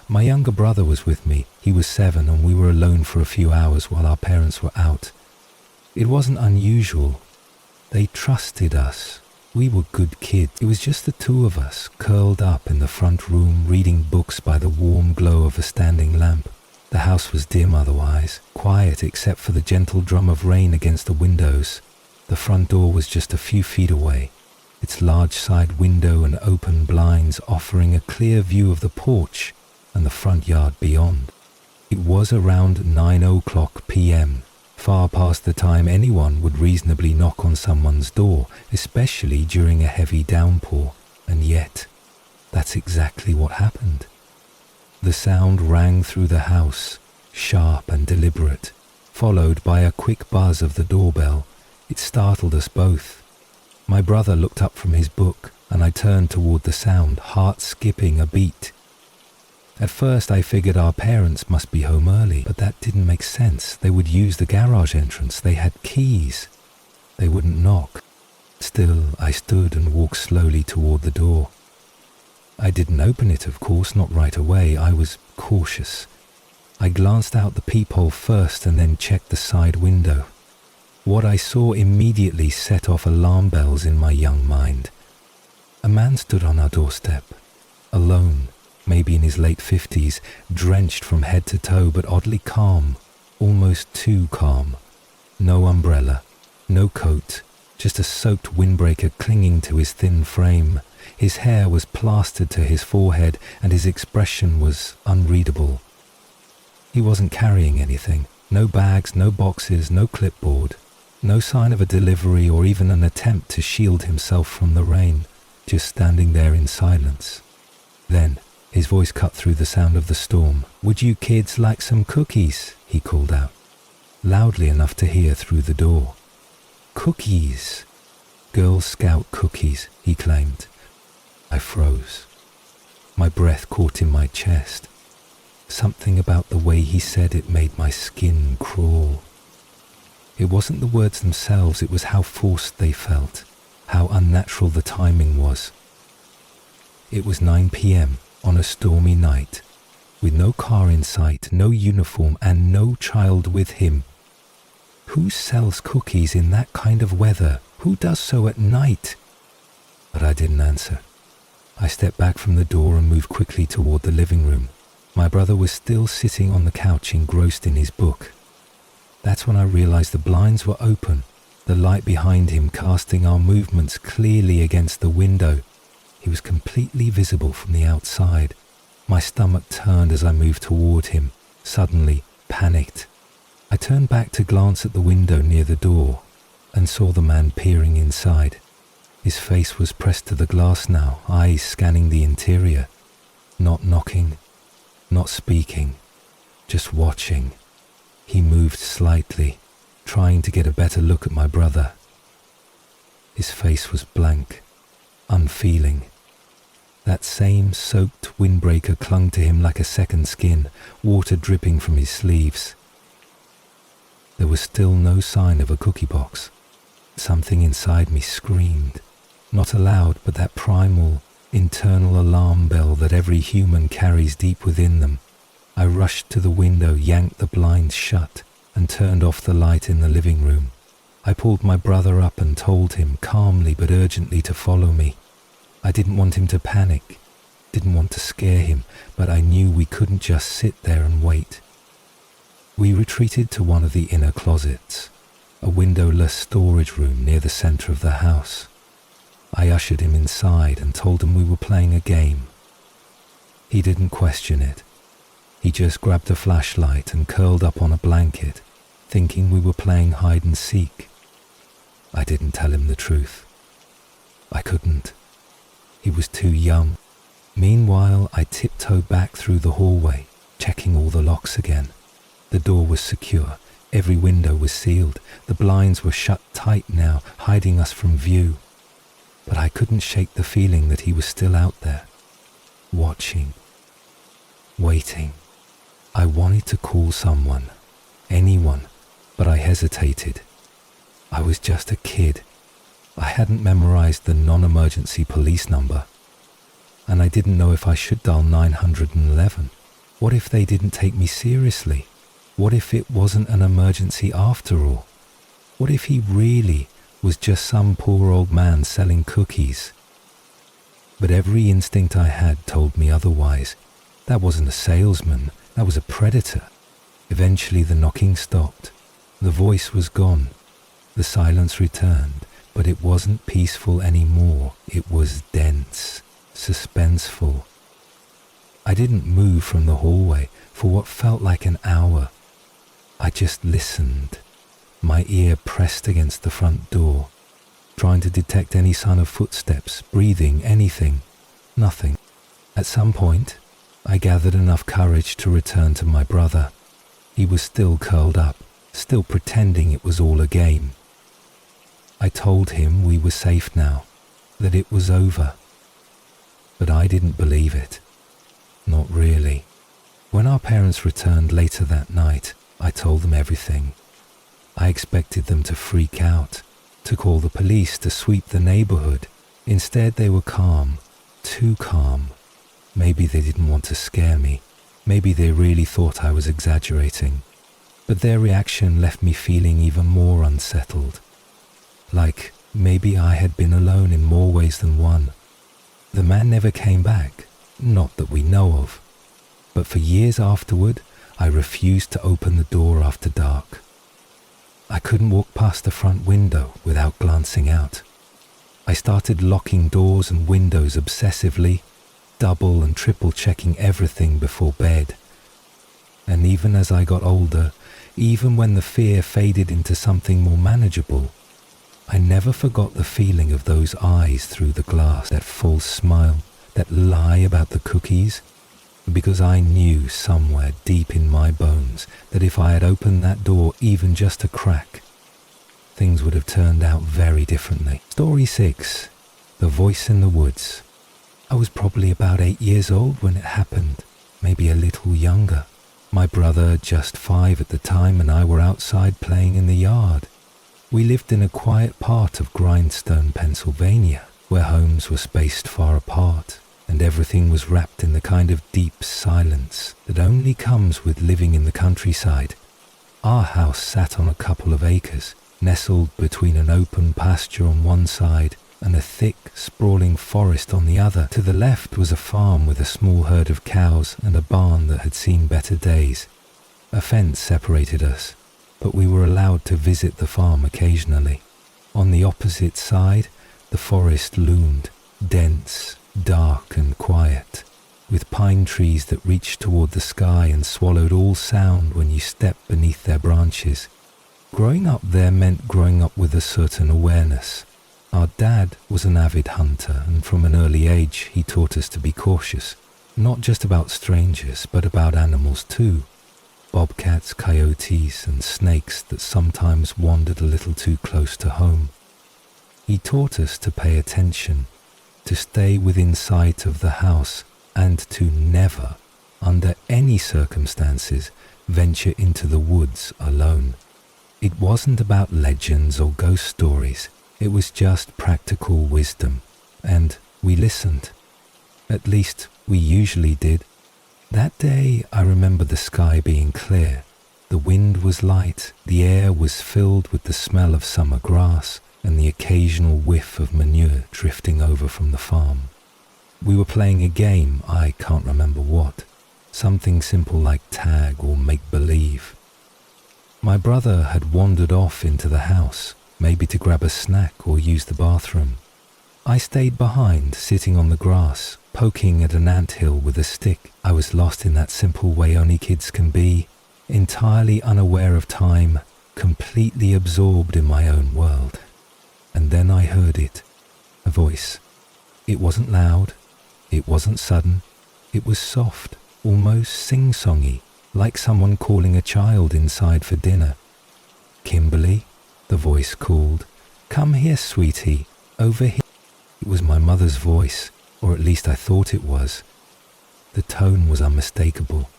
My younger brother was with me. He was 7 and we were alone for a few hours while our parents were out. It wasn't unusual. They trusted us. We were good kids. It was just the two of us, curled up in the front room, reading books by the warm glow of a standing lamp. The house was dim otherwise, quiet except for the gentle drum of rain against the windows. The front door was just a few feet away, its large side window and open blinds offering a clear view of the porch and the front yard beyond. It was around 9:00 p.m., far past the time anyone would reasonably knock on someone's door, especially during a heavy downpour, and yet, that's exactly what happened. The sound rang through the house, sharp and deliberate, followed by a quick buzz of the doorbell. It startled us both. My brother looked up from his book, and I turned toward the sound, heart skipping a beat. At first I figured our parents must be home early, but that didn't make sense. They would use the garage entrance. They had keys. They wouldn't knock. Still, I stood and walked slowly toward the door. I didn't open it, of course, not right away. I was cautious. I glanced out the peephole first and then checked the side window. What I saw immediately set off alarm bells in my young mind. A man stood on our doorstep, alone, maybe in his late 50s, drenched from head to toe, but oddly calm, almost too calm. No umbrella, no coat, just a soaked windbreaker clinging to his thin frame. His hair was plastered to his forehead, and his expression was unreadable. He wasn't carrying anything. No bags, no boxes, no clipboard. No sign of a delivery or even an attempt to shield himself from the rain, just standing there in silence. Then, his voice cut through the sound of the storm. "Would you kids like some cookies?" he called out, loudly enough to hear through the door. "Cookies! Girl Scout cookies," he claimed. I froze. My breath caught in my chest. Something about the way he said it made my skin crawl. It wasn't the words themselves, it was how forced they felt, how unnatural the timing was. It was 9 p.m. on a stormy night, with no car in sight, no uniform, and no child with him. Who sells cookies in that kind of weather? Who does so at night? But I didn't answer. I stepped back from the door and moved quickly toward the living room. My brother was still sitting on the couch engrossed in his book. That's when I realized the blinds were open, the light behind him casting our movements clearly against the window. He was completely visible from the outside. My stomach turned as I moved toward him, suddenly panicked. I turned back to glance at the window near the door and saw the man peering inside. His face was pressed to the glass now, eyes scanning the interior, not knocking, not speaking, just watching. He moved slightly, trying to get a better look at my brother. His face was blank, unfeeling. That same soaked windbreaker clung to him like a second skin, water dripping from his sleeves. There was still no sign of a cookie box. Something inside me screamed, not aloud, but that primal, internal alarm bell that every human carries deep within them. I rushed to the window, yanked the blinds shut, and turned off the light in the living room. I pulled my brother up and told him, calmly but urgently, to follow me. I didn't want him to panic, didn't want to scare him, but I knew we couldn't just sit there and wait. We retreated to one of the inner closets, a windowless storage room near the center of the house. I ushered him inside and told him we were playing a game. He didn't question it. He just grabbed a flashlight and curled up on a blanket, thinking we were playing hide and seek. I didn't tell him the truth. I couldn't. He was too young. Meanwhile, I tiptoed back through the hallway, checking all the locks again. The door was secure. Every window was sealed. The blinds were shut tight now, hiding us from view. But I couldn't shake the feeling that he was still out there, watching, waiting. I wanted to call someone, anyone, but I hesitated. I was just a kid. I hadn't memorized the non-emergency police number, and I didn't know if I should dial 911. What if they didn't take me seriously? What if it wasn't an emergency after all? What if he really was just some poor old man selling cookies? But every instinct I had told me otherwise. That wasn't a salesman, that was a predator. Eventually the knocking stopped. The voice was gone. The silence returned, but it wasn't peaceful anymore. It was dense, suspenseful. I didn't move from the hallway for what felt like an hour. I just listened, my ear pressed against the front door, trying to detect any sign of footsteps, breathing, anything. Nothing. At some point, I gathered enough courage to return to my brother. He was still curled up, still pretending it was all a game. I told him we were safe now, that it was over. But I didn't believe it. Not really. When our parents returned later that night, I told them everything. I expected them to freak out, to call the police, to sweep the neighborhood. Instead, they were calm, too calm. Maybe they didn't want to scare me. Maybe they really thought I was exaggerating. But their reaction left me feeling even more unsettled. Like maybe I had been alone in more ways than one. The man never came back, not that we know of. But for years afterward, I refused to open the door after dark. I couldn't walk past the front window without glancing out. I started locking doors and windows obsessively, double and triple checking everything before bed. And even as I got older, even when the fear faded into something more manageable, I never forgot the feeling of those eyes through the glass, that false smile, that lie about the cookies, because I knew somewhere deep in my bones that if I had opened that door even just a crack, things would have turned out very differently. Story 6. The Voice in the Woods. I was probably about 8 years old when it happened, maybe a little younger. My brother, just 5 at the time, and I were outside playing in the yard. We lived in a quiet part of Grindstone, Pennsylvania, where homes were spaced far apart. and everything was wrapped in the kind of deep silence that only comes with living in the countryside. Our house sat on a couple of acres, nestled between an open pasture on one side and a thick, sprawling forest on the other. To the left was a farm with a small herd of cows and a barn that had seen better days. A fence separated us, but we were allowed to visit the farm occasionally. On the opposite side, the forest loomed, dense, dark and quiet, with pine trees that reached toward the sky and swallowed all sound when you stepped beneath their branches. Growing up there meant growing up with a certain awareness. Our dad was an avid hunter, and from an early age he taught us to be cautious, not just about strangers, but about animals too. Bobcats, coyotes, and snakes that sometimes wandered a little too close to home. He taught us to pay attention, to stay within sight of the house, and to never, under any circumstances, venture into the woods alone. It wasn't about legends or ghost stories. It was just practical wisdom, and we listened. At least, we usually did. That day, I remember the sky being clear. The wind was light, the air was filled with the smell of summer grass, and the occasional whiff of manure drifting over from the farm. We were playing a game, I can't remember what. Something simple like tag or make-believe. My brother had wandered off into the house, maybe to grab a snack or use the bathroom. I stayed behind, sitting on the grass, poking at an anthill with a stick. I was lost in that simple way only kids can be, entirely unaware of time, completely absorbed in my own world. And then I heard it, a voice. It wasn't loud, it wasn't sudden, it was soft, almost sing-songy, like someone calling a child inside for dinner. "Kimberly," the voice called. "Come here, sweetie, over here." It was my mother's voice, or at least I thought it was. The tone was unmistakable,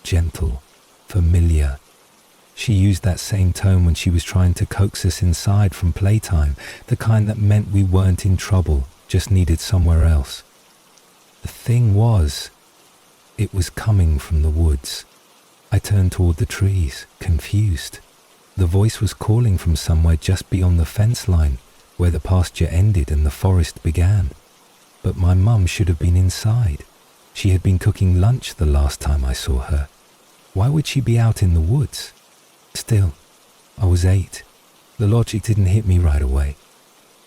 gentle, familiar. She used that same tone when she was trying to coax us inside from playtime, the kind that meant we weren't in trouble, just needed somewhere else. The thing was, it was coming from the woods. I turned toward the trees, confused. The voice was calling from somewhere just beyond the fence line, where the pasture ended and the forest began. But my mum should have been inside. She had been cooking lunch the last time I saw her. Why would she be out in the woods? Still, I was 8. The logic didn't hit me right away.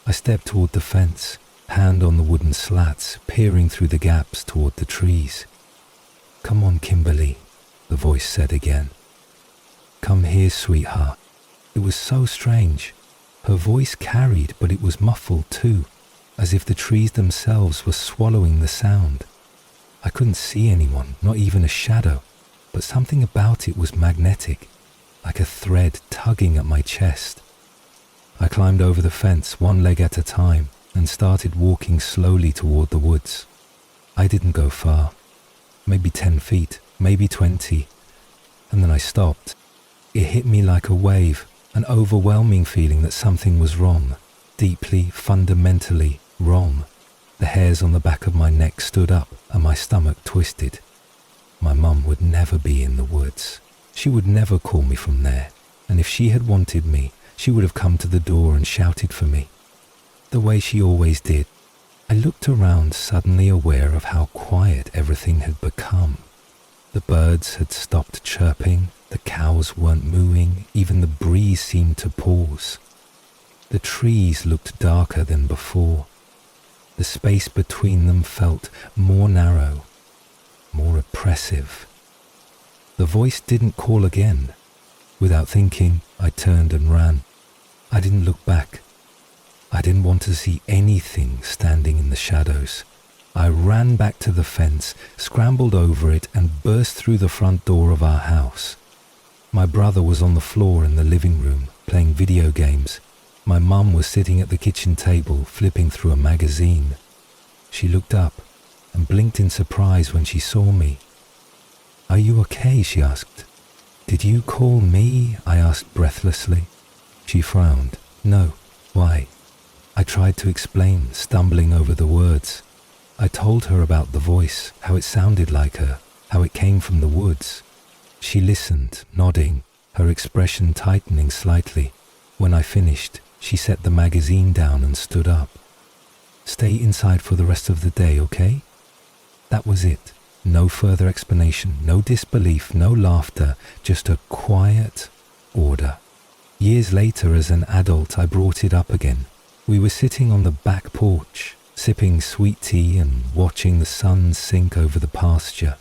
I stepped toward the fence, hand on the wooden slats, peering through the gaps toward the trees. "Come on, Kimberly," the voice said again. "Come here, sweetheart." It was so strange. Her voice carried, but it was muffled too, as if the trees themselves were swallowing the sound. I couldn't see anyone, not even a shadow, but something about it was magnetic, like a thread tugging at my chest. I climbed over the fence one leg at a time and started walking slowly toward the woods. I didn't go far, maybe 10 feet, maybe 20, and then I stopped. It hit me like a wave, an overwhelming feeling that something was wrong, deeply, fundamentally wrong. The hairs on the back of my neck stood up and my stomach twisted. My mum would never be in the woods. She would never call me from there, and if she had wanted me, she would have come to the door and shouted for me, the way she always did. I looked around, suddenly aware of how quiet everything had become. The birds had stopped chirping, the cows weren't mooing, even the breeze seemed to pause. The trees looked darker than before. The space between them felt more narrow, more oppressive. The voice didn't call again. Without thinking, I turned and ran. I didn't look back. I didn't want to see anything standing in the shadows. I ran back to the fence, scrambled over it, and burst through the front door of our house. My brother was on the floor in the living room, playing video games. My mum was sitting at the kitchen table, flipping through a magazine. She looked up and blinked in surprise when she saw me. "Are you okay?" she asked. "Did you call me?" I asked breathlessly. She frowned. "No. Why?" I tried to explain, stumbling over the words. I told her about the voice, how it sounded like her, how it came from the woods. She listened, nodding, her expression tightening slightly. When I finished, she set the magazine down and stood up. "Stay inside for the rest of the day, okay?" That was it. No further explanation, no disbelief, no laughter, just a quiet order. Years later, as an adult, I brought it up again. We were sitting on the back porch, sipping sweet tea and watching the sun sink over the pasture.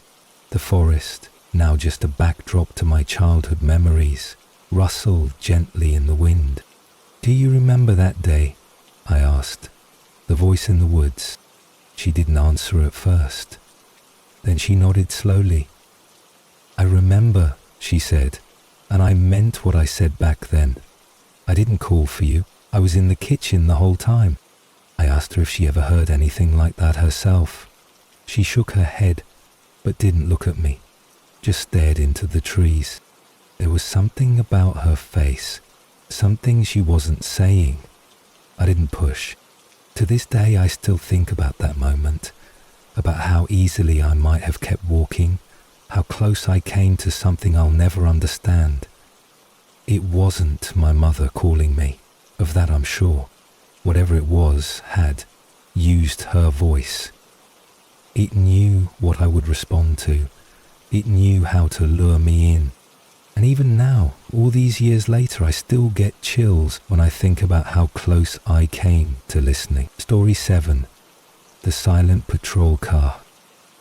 The forest, now just a backdrop to my childhood memories, rustled gently in the wind. "Do you remember that day?" I asked. The voice in the woods. She didn't answer at first. Then she nodded slowly. "I remember," she said, and I meant what I said back then. "I didn't call for you. I was in the kitchen the whole time." I asked her if she ever heard anything like that herself. She shook her head, but didn't look at me, just stared into the trees. There was something about her face, something she wasn't saying. I didn't push. To this day, I still think about that moment, about how easily I might have kept walking, how close I came to something I'll never understand. It wasn't my mother calling me, of that I'm sure. Whatever it was had used her voice. It knew what I would respond to. It knew how to lure me in. And even now, all these years later, I still get chills when I think about how close I came to listening. Story 7. The silent patrol car.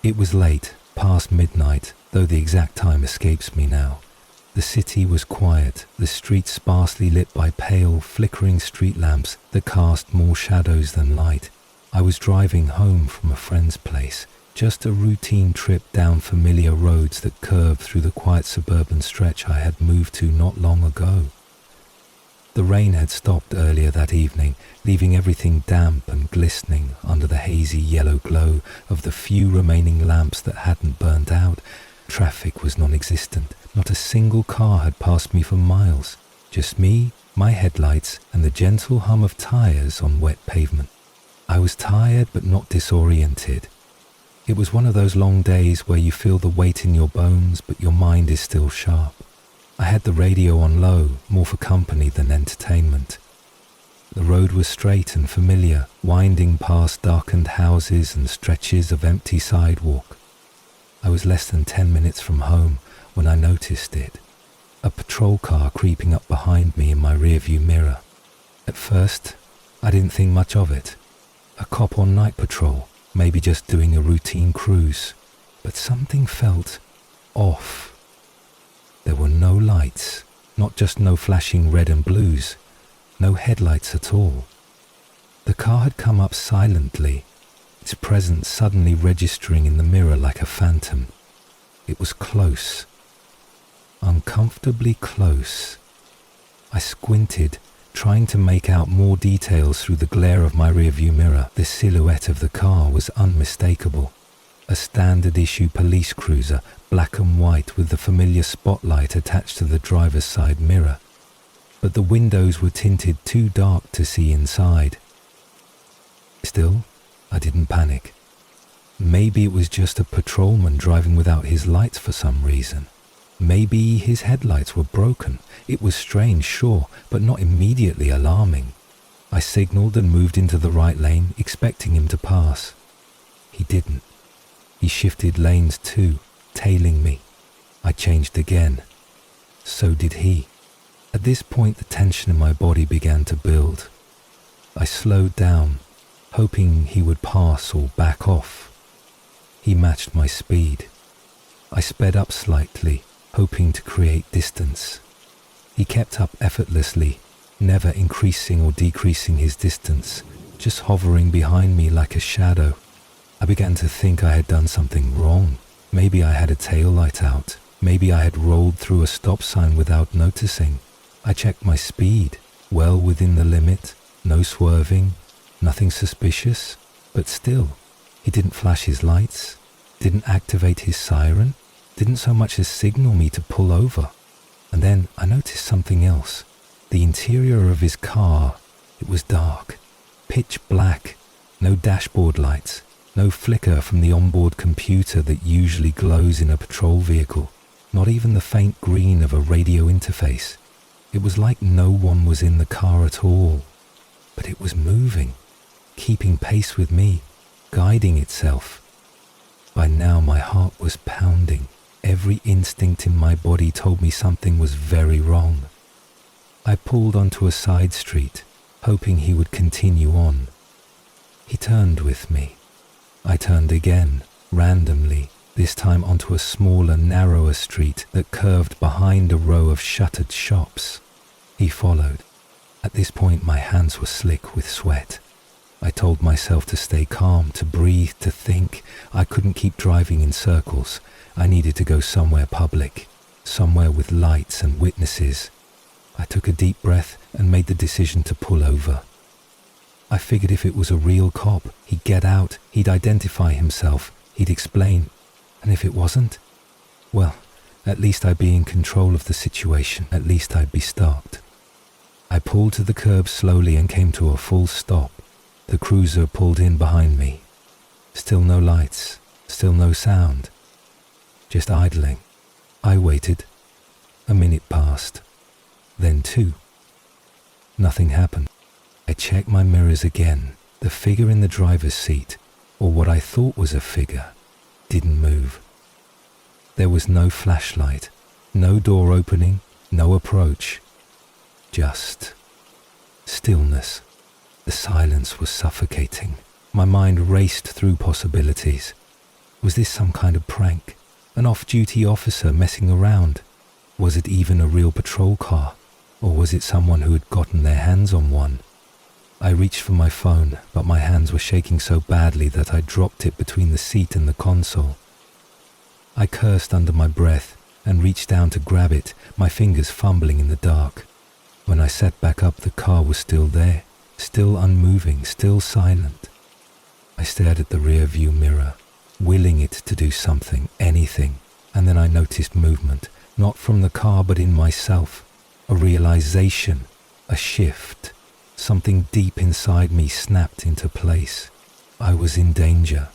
It was late, past midnight, though the exact time escapes me now. The city was quiet, the streets sparsely lit by pale, flickering street lamps that cast more shadows than light. I was driving home from a friend's place, just a routine trip down familiar roads that curved through the quiet suburban stretch I had moved to not long ago. The rain had stopped earlier that evening, leaving everything damp and glistening under the hazy yellow glow of the few remaining lamps that hadn't burnt out. Traffic was non-existent. Not a single car had passed me for miles. Just me, my headlights, and the gentle hum of tires on wet pavement. I was tired but not disoriented. It was one of those long days where you feel the weight in your bones but your mind is still sharp. I had the radio on low, more for company than entertainment. The road was straight and familiar, winding past darkened houses and stretches of empty sidewalk. I was less than 10 minutes from home when I noticed it. A patrol car creeping up behind me in my rearview mirror. At first, I didn't think much of it. A cop on night patrol, maybe just doing a routine cruise. But something felt off. There were no lights, not just no flashing red and blues, no headlights at all. The car had come up silently, its presence suddenly registering in the mirror like a phantom. It was close, uncomfortably close. I squinted, trying to make out more details through the glare of my rearview mirror. The silhouette of the car was unmistakable. A standard-issue police cruiser, black and white with the familiar spotlight attached to the driver's side mirror. But the windows were tinted too dark to see inside. Still, I didn't panic. Maybe it was just a patrolman driving without his lights for some reason. Maybe his headlights were broken. It was strange, sure, but not immediately alarming. I signaled and moved into the right lane, expecting him to pass. He didn't. He shifted lanes too, tailing me. I changed again. So did he. At this point, the tension in my body began to build. I slowed down, hoping he would pass or back off. He matched my speed. I sped up slightly, hoping to create distance. He kept up effortlessly, never increasing or decreasing his distance, just hovering behind me like a shadow. I began to think I had done something wrong. Maybe I had a tail light out. Maybe I had rolled through a stop sign without noticing. I checked my speed, well within the limit, no swerving, nothing suspicious, but still, he didn't flash his lights, didn't activate his siren, didn't so much as signal me to pull over. And then I noticed something else. The interior of his car, it was dark, pitch black, no dashboard lights, No flicker from the onboard computer that usually glows in a patrol vehicle. Not even the faint green of a radio interface. It was like no one was in the car at all. But it was moving, keeping pace with me, guiding itself. By now my heart was pounding. Every instinct in my body told me something was very wrong. I pulled onto a side street, hoping he would continue on. He turned with me. I turned again, randomly, this time onto a smaller, narrower street that curved behind a row of shuttered shops. He followed. At this point my hands were slick with sweat. I told myself to stay calm, to breathe, to think. I couldn't keep driving in circles. I needed to go somewhere public, somewhere with lights and witnesses. I took a deep breath and made the decision to pull over. I figured if it was a real cop, he'd get out, he'd identify himself, he'd explain. And if it wasn't, well, at least I'd be in control of the situation, at least I'd be stopped. I pulled to the curb slowly and came to a full stop. The cruiser pulled in behind me. Still no lights, still no sound. Just idling. I waited. A minute passed. Then 2. Nothing happened. I checked my mirrors again. The figure in the driver's seat, or what I thought was a figure, didn't move. There was no flashlight, no door opening, no approach. Just stillness. The silence was suffocating. My mind raced through possibilities. Was this some kind of prank? An off-duty officer messing around? Was it even a real patrol car? Or was it someone who had gotten their hands on one? I reached for my phone, but my hands were shaking so badly that I dropped it between the seat and the console. I cursed under my breath and reached down to grab it, my fingers fumbling in the dark. When I sat back up, the car was still there, still unmoving, still silent. I stared at the rear view mirror, willing it to do something, anything, and then I noticed movement, not from the car but in myself. A realization, a shift. Something deep inside me snapped into place. I was in danger,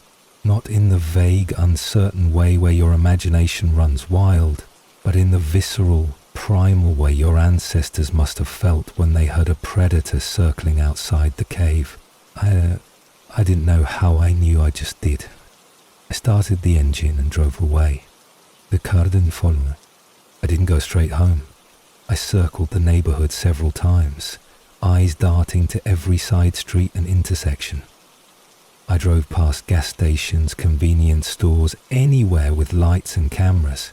not in the vague, uncertain way where your imagination runs wild, but in the visceral, primal way your ancestors must have felt when they heard a predator circling outside the cave. I didn't know how I knew, I just did. I started the engine and drove away. The car didn't follow me. I didn't go straight home. I circled the neighborhood several times, eyes darting to every side street and intersection. I drove past gas stations, convenience stores, anywhere with lights and cameras.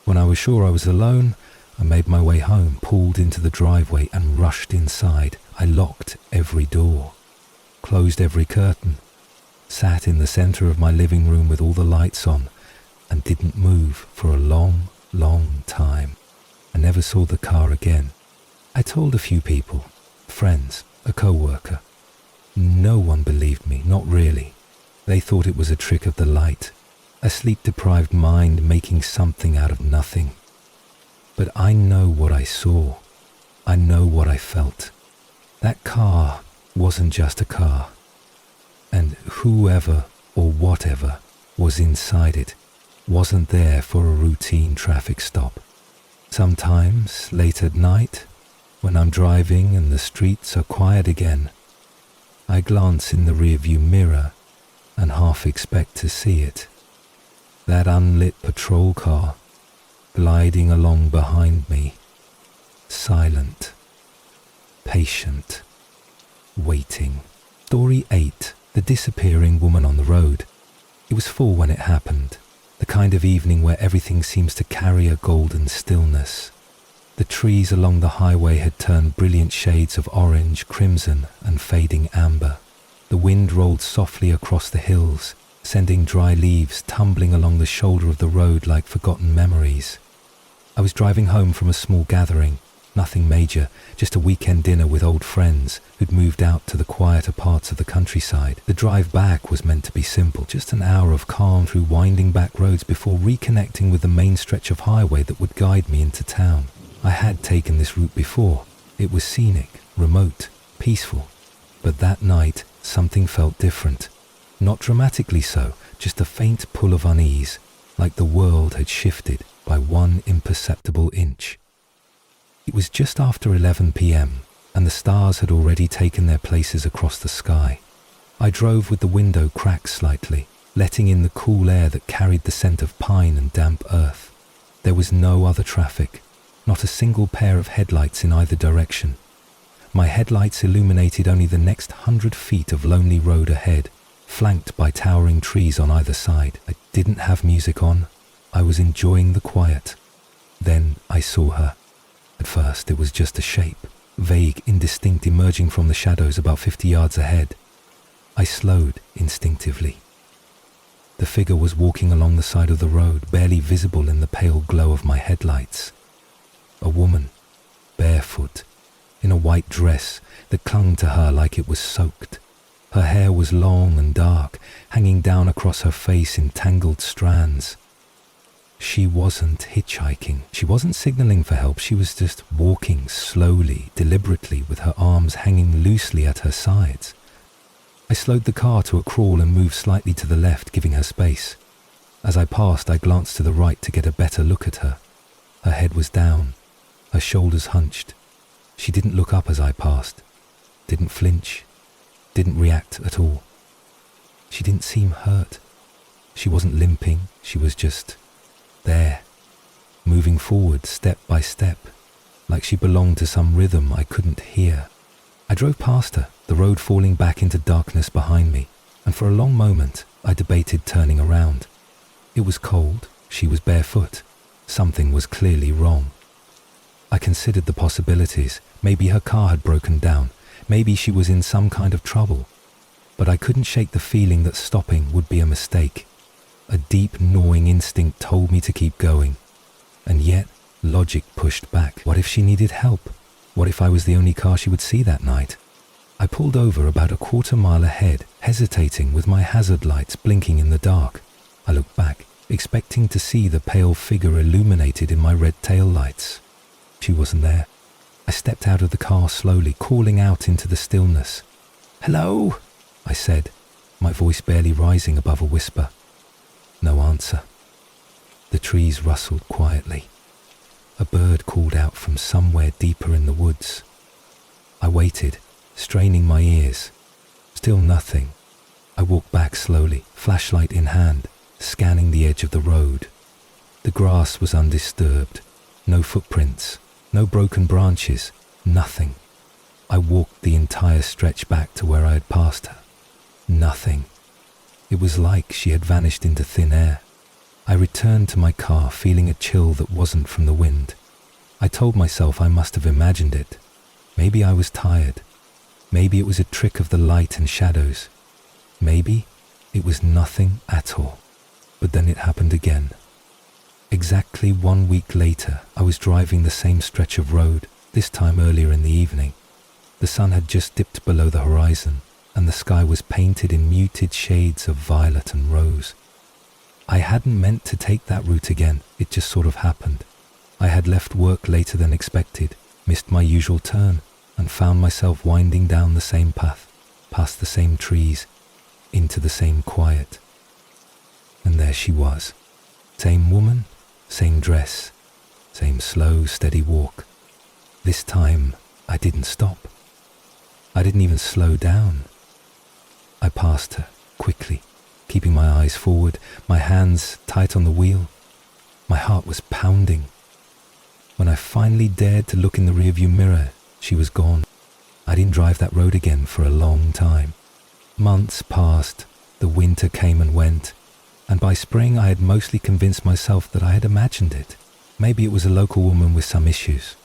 When I was sure I was alone, I made my way home, pulled into the driveway and rushed inside. I locked every door, closed every curtain, sat in the center of my living room with all the lights on, and didn't move for a long, long time. I never saw the car again. I told a few people, friends, a co-worker. No one believed me, not really. They thought it was a trick of the light, a sleep-deprived mind making something out of nothing. But I know what I saw. I know what I felt. That car wasn't just a car. And whoever or whatever was inside it wasn't there for a routine traffic stop. Sometimes, late at night, when I'm driving and the streets are quiet again, I glance in the rearview mirror and half expect to see it. That unlit patrol car gliding along behind me, silent, patient, waiting. Story 8. The disappearing woman on the road. It was fall when it happened, the kind of evening where everything seems to carry a golden stillness. The trees along the highway had turned brilliant shades of orange, crimson, and fading amber. The wind rolled softly across the hills, sending dry leaves tumbling along the shoulder of the road like forgotten memories. I was driving home from a small gathering, nothing major, just a weekend dinner with old friends who'd moved out to the quieter parts of the countryside. The drive back was meant to be simple, just an hour of calm through winding back roads before reconnecting with the main stretch of highway that would guide me into town. I had taken this route before. It was scenic, remote, peaceful. But that night, something felt different. Not dramatically so, just a faint pull of unease, like the world had shifted by one imperceptible inch. It was just after 11 p.m, and the stars had already taken their places across the sky. I drove with the window cracked slightly, letting in the cool air that carried the scent of pine and damp earth. There was no other traffic, not a single pair of headlights in either direction. My headlights illuminated only the next 100 feet of lonely road ahead, flanked by towering trees on either side. I didn't have music on. I was enjoying the quiet. Then I saw her. At first it was just a shape, vague, indistinct, emerging from the shadows about 50 yards ahead. I slowed instinctively. The figure was walking along the side of the road, barely visible in the pale glow of my headlights. A woman, barefoot, in a white dress that clung to her like it was soaked. Her hair was long and dark, hanging down across her face in tangled strands. She wasn't hitchhiking. She wasn't signaling for help. She was just walking slowly, deliberately, with her arms hanging loosely at her sides. I slowed the car to a crawl and moved slightly to the left, giving her space. As I passed, I glanced to the right to get a better look at her. Her head was down, her shoulders hunched. She didn't look up as I passed, didn't flinch, didn't react at all. She didn't seem hurt. She wasn't limping, she was just there, moving forward step by step, like she belonged to some rhythm I couldn't hear. I drove past her, the road falling back into darkness behind me, and for a long moment I debated turning around. It was cold, she was barefoot, something was clearly wrong. I considered the possibilities. Maybe her car had broken down, maybe she was in some kind of trouble, but I couldn't shake the feeling that stopping would be a mistake. A deep gnawing instinct told me to keep going, and yet logic pushed back. What if she needed help? What if I was the only car she would see that night? I pulled over about a quarter-mile ahead, hesitating with my hazard lights blinking in the dark. I looked back, expecting to see the pale figure illuminated in my red tail lights. She wasn't there. I stepped out of the car slowly, calling out into the stillness. "Hello?" I said, my voice barely rising above a whisper. No answer. The trees rustled quietly. A bird called out from somewhere deeper in the woods. I waited, straining my ears. Still nothing. I walked back slowly, flashlight in hand, scanning the edge of the road. The grass was undisturbed. No footprints, no broken branches, nothing. I walked the entire stretch back to where I had passed her. Nothing. It was like she had vanished into thin air. I returned to my car, feeling a chill that wasn't from the wind. I told myself I must have imagined it. Maybe I was tired. Maybe it was a trick of the light and shadows. Maybe it was nothing at all. But then it happened again. Exactly 1 week later, I was driving the same stretch of road, this time earlier in the evening. The sun had just dipped below the horizon, and the sky was painted in muted shades of violet and rose. I hadn't meant to take that route again, it just sort of happened. I had left work later than expected, missed my usual turn, and found myself winding down the same path, past the same trees, into the same quiet. And there she was. Same woman, same dress, same slow, steady walk. This time, I didn't stop. I didn't even slow down. I passed her, quickly, keeping my eyes forward, my hands tight on the wheel. My heart was pounding. When I finally dared to look in the rearview mirror, she was gone. I didn't drive that road again for a long time. Months passed, the winter came and went, and by spring I had mostly convinced myself that I had imagined it. Maybe it was a local woman with some issues.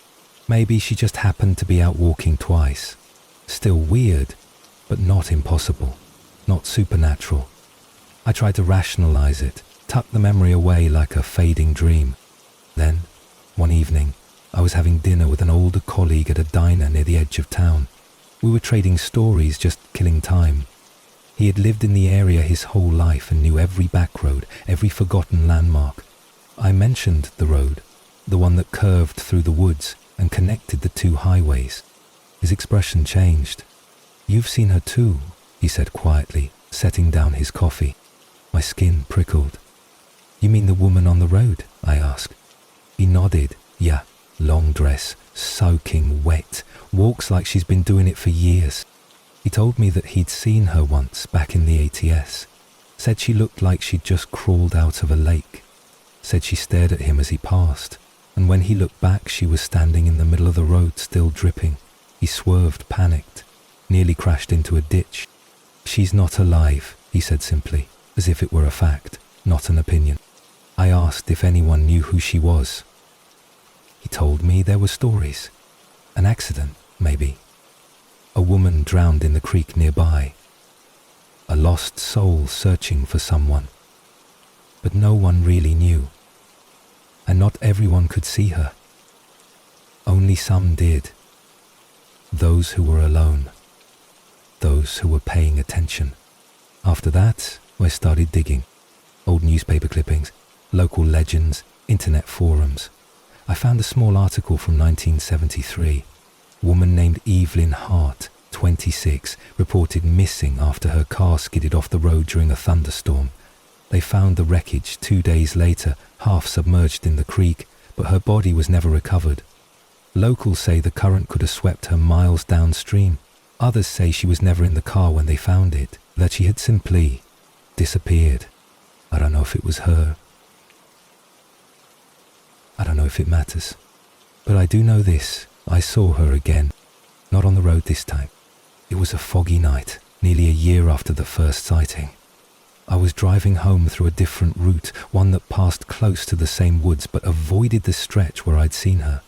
Maybe she just happened to be out walking twice. Still weird, but not impossible, not supernatural. I tried to rationalize it, tuck the memory away like a fading dream. Then, one evening, I was having dinner with an older colleague at a diner near the edge of town. We were trading stories, just killing time. He had lived in the area his whole life and knew every back road, every forgotten landmark. I mentioned the road, the one that curved through the woods and connected the two highways. His expression changed. "You've seen her too," he said quietly, setting down his coffee. My skin prickled. "You mean the woman on the road?" I asked. He nodded. "Yeah, long dress, soaking wet, walks like she's been doing it for years." He told me that he'd seen her once back in the ATS. Said she looked like she'd just crawled out of a lake. Said she stared at him as he passed, and when he looked back she was standing in the middle of the road still dripping. He swerved, panicked, nearly crashed into a ditch. "She's not alive," he said simply, as if it were a fact, not an opinion. I asked if anyone knew who she was. He told me there were stories. An accident, maybe. A woman drowned in the creek nearby. A lost soul searching for someone. But no one really knew. And not everyone could see her. Only some did. Those who were alone. Those who were paying attention. After that, I started digging. Old newspaper clippings, local legends, internet forums. I found a small article from 1973. A woman named Evelyn Hart, 26, reported missing after her car skidded off the road during a thunderstorm. They found the wreckage 2 days later, half submerged in the creek, but her body was never recovered. Locals say the current could have swept her miles downstream. Others say she was never in the car when they found it, that she had simply disappeared. I don't know if it was her. I don't know if it matters. But I do know this. I saw her again. Not on the road this time. It was a foggy night, nearly a year after the first sighting. I was driving home through a different route, one that passed close to the same woods but avoided the stretch where I'd seen her.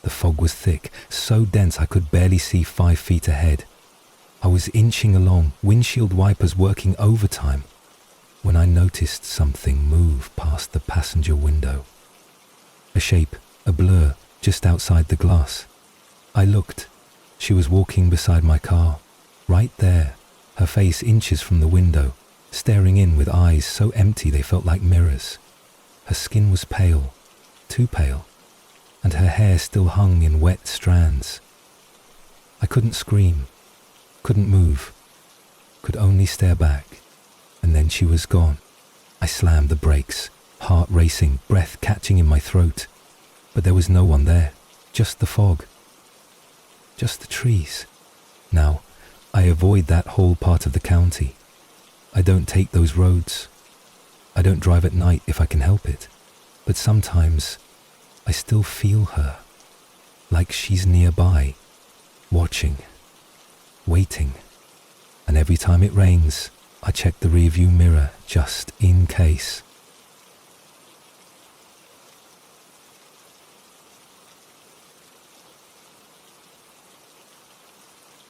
The fog was thick, so dense I could barely see 5 feet ahead. I was inching along, windshield wipers working overtime, when I noticed something move past the passenger window. A shape, a blur, just outside the glass. I looked. She was walking beside my car, right there, her face inches from the window, staring in with eyes so empty they felt like mirrors. Her skin was pale, too pale, and her hair still hung in wet strands. I couldn't scream, couldn't move, could only stare back, and then she was gone. I slammed the brakes, heart racing, breath catching in my throat. But there was no one there, just the fog. Just the trees. Now, I avoid that whole part of the county. I don't take those roads. I don't drive at night if I can help it. But sometimes, I still feel her. Like she's nearby, watching, waiting. And every time it rains, I check the rearview mirror just in case.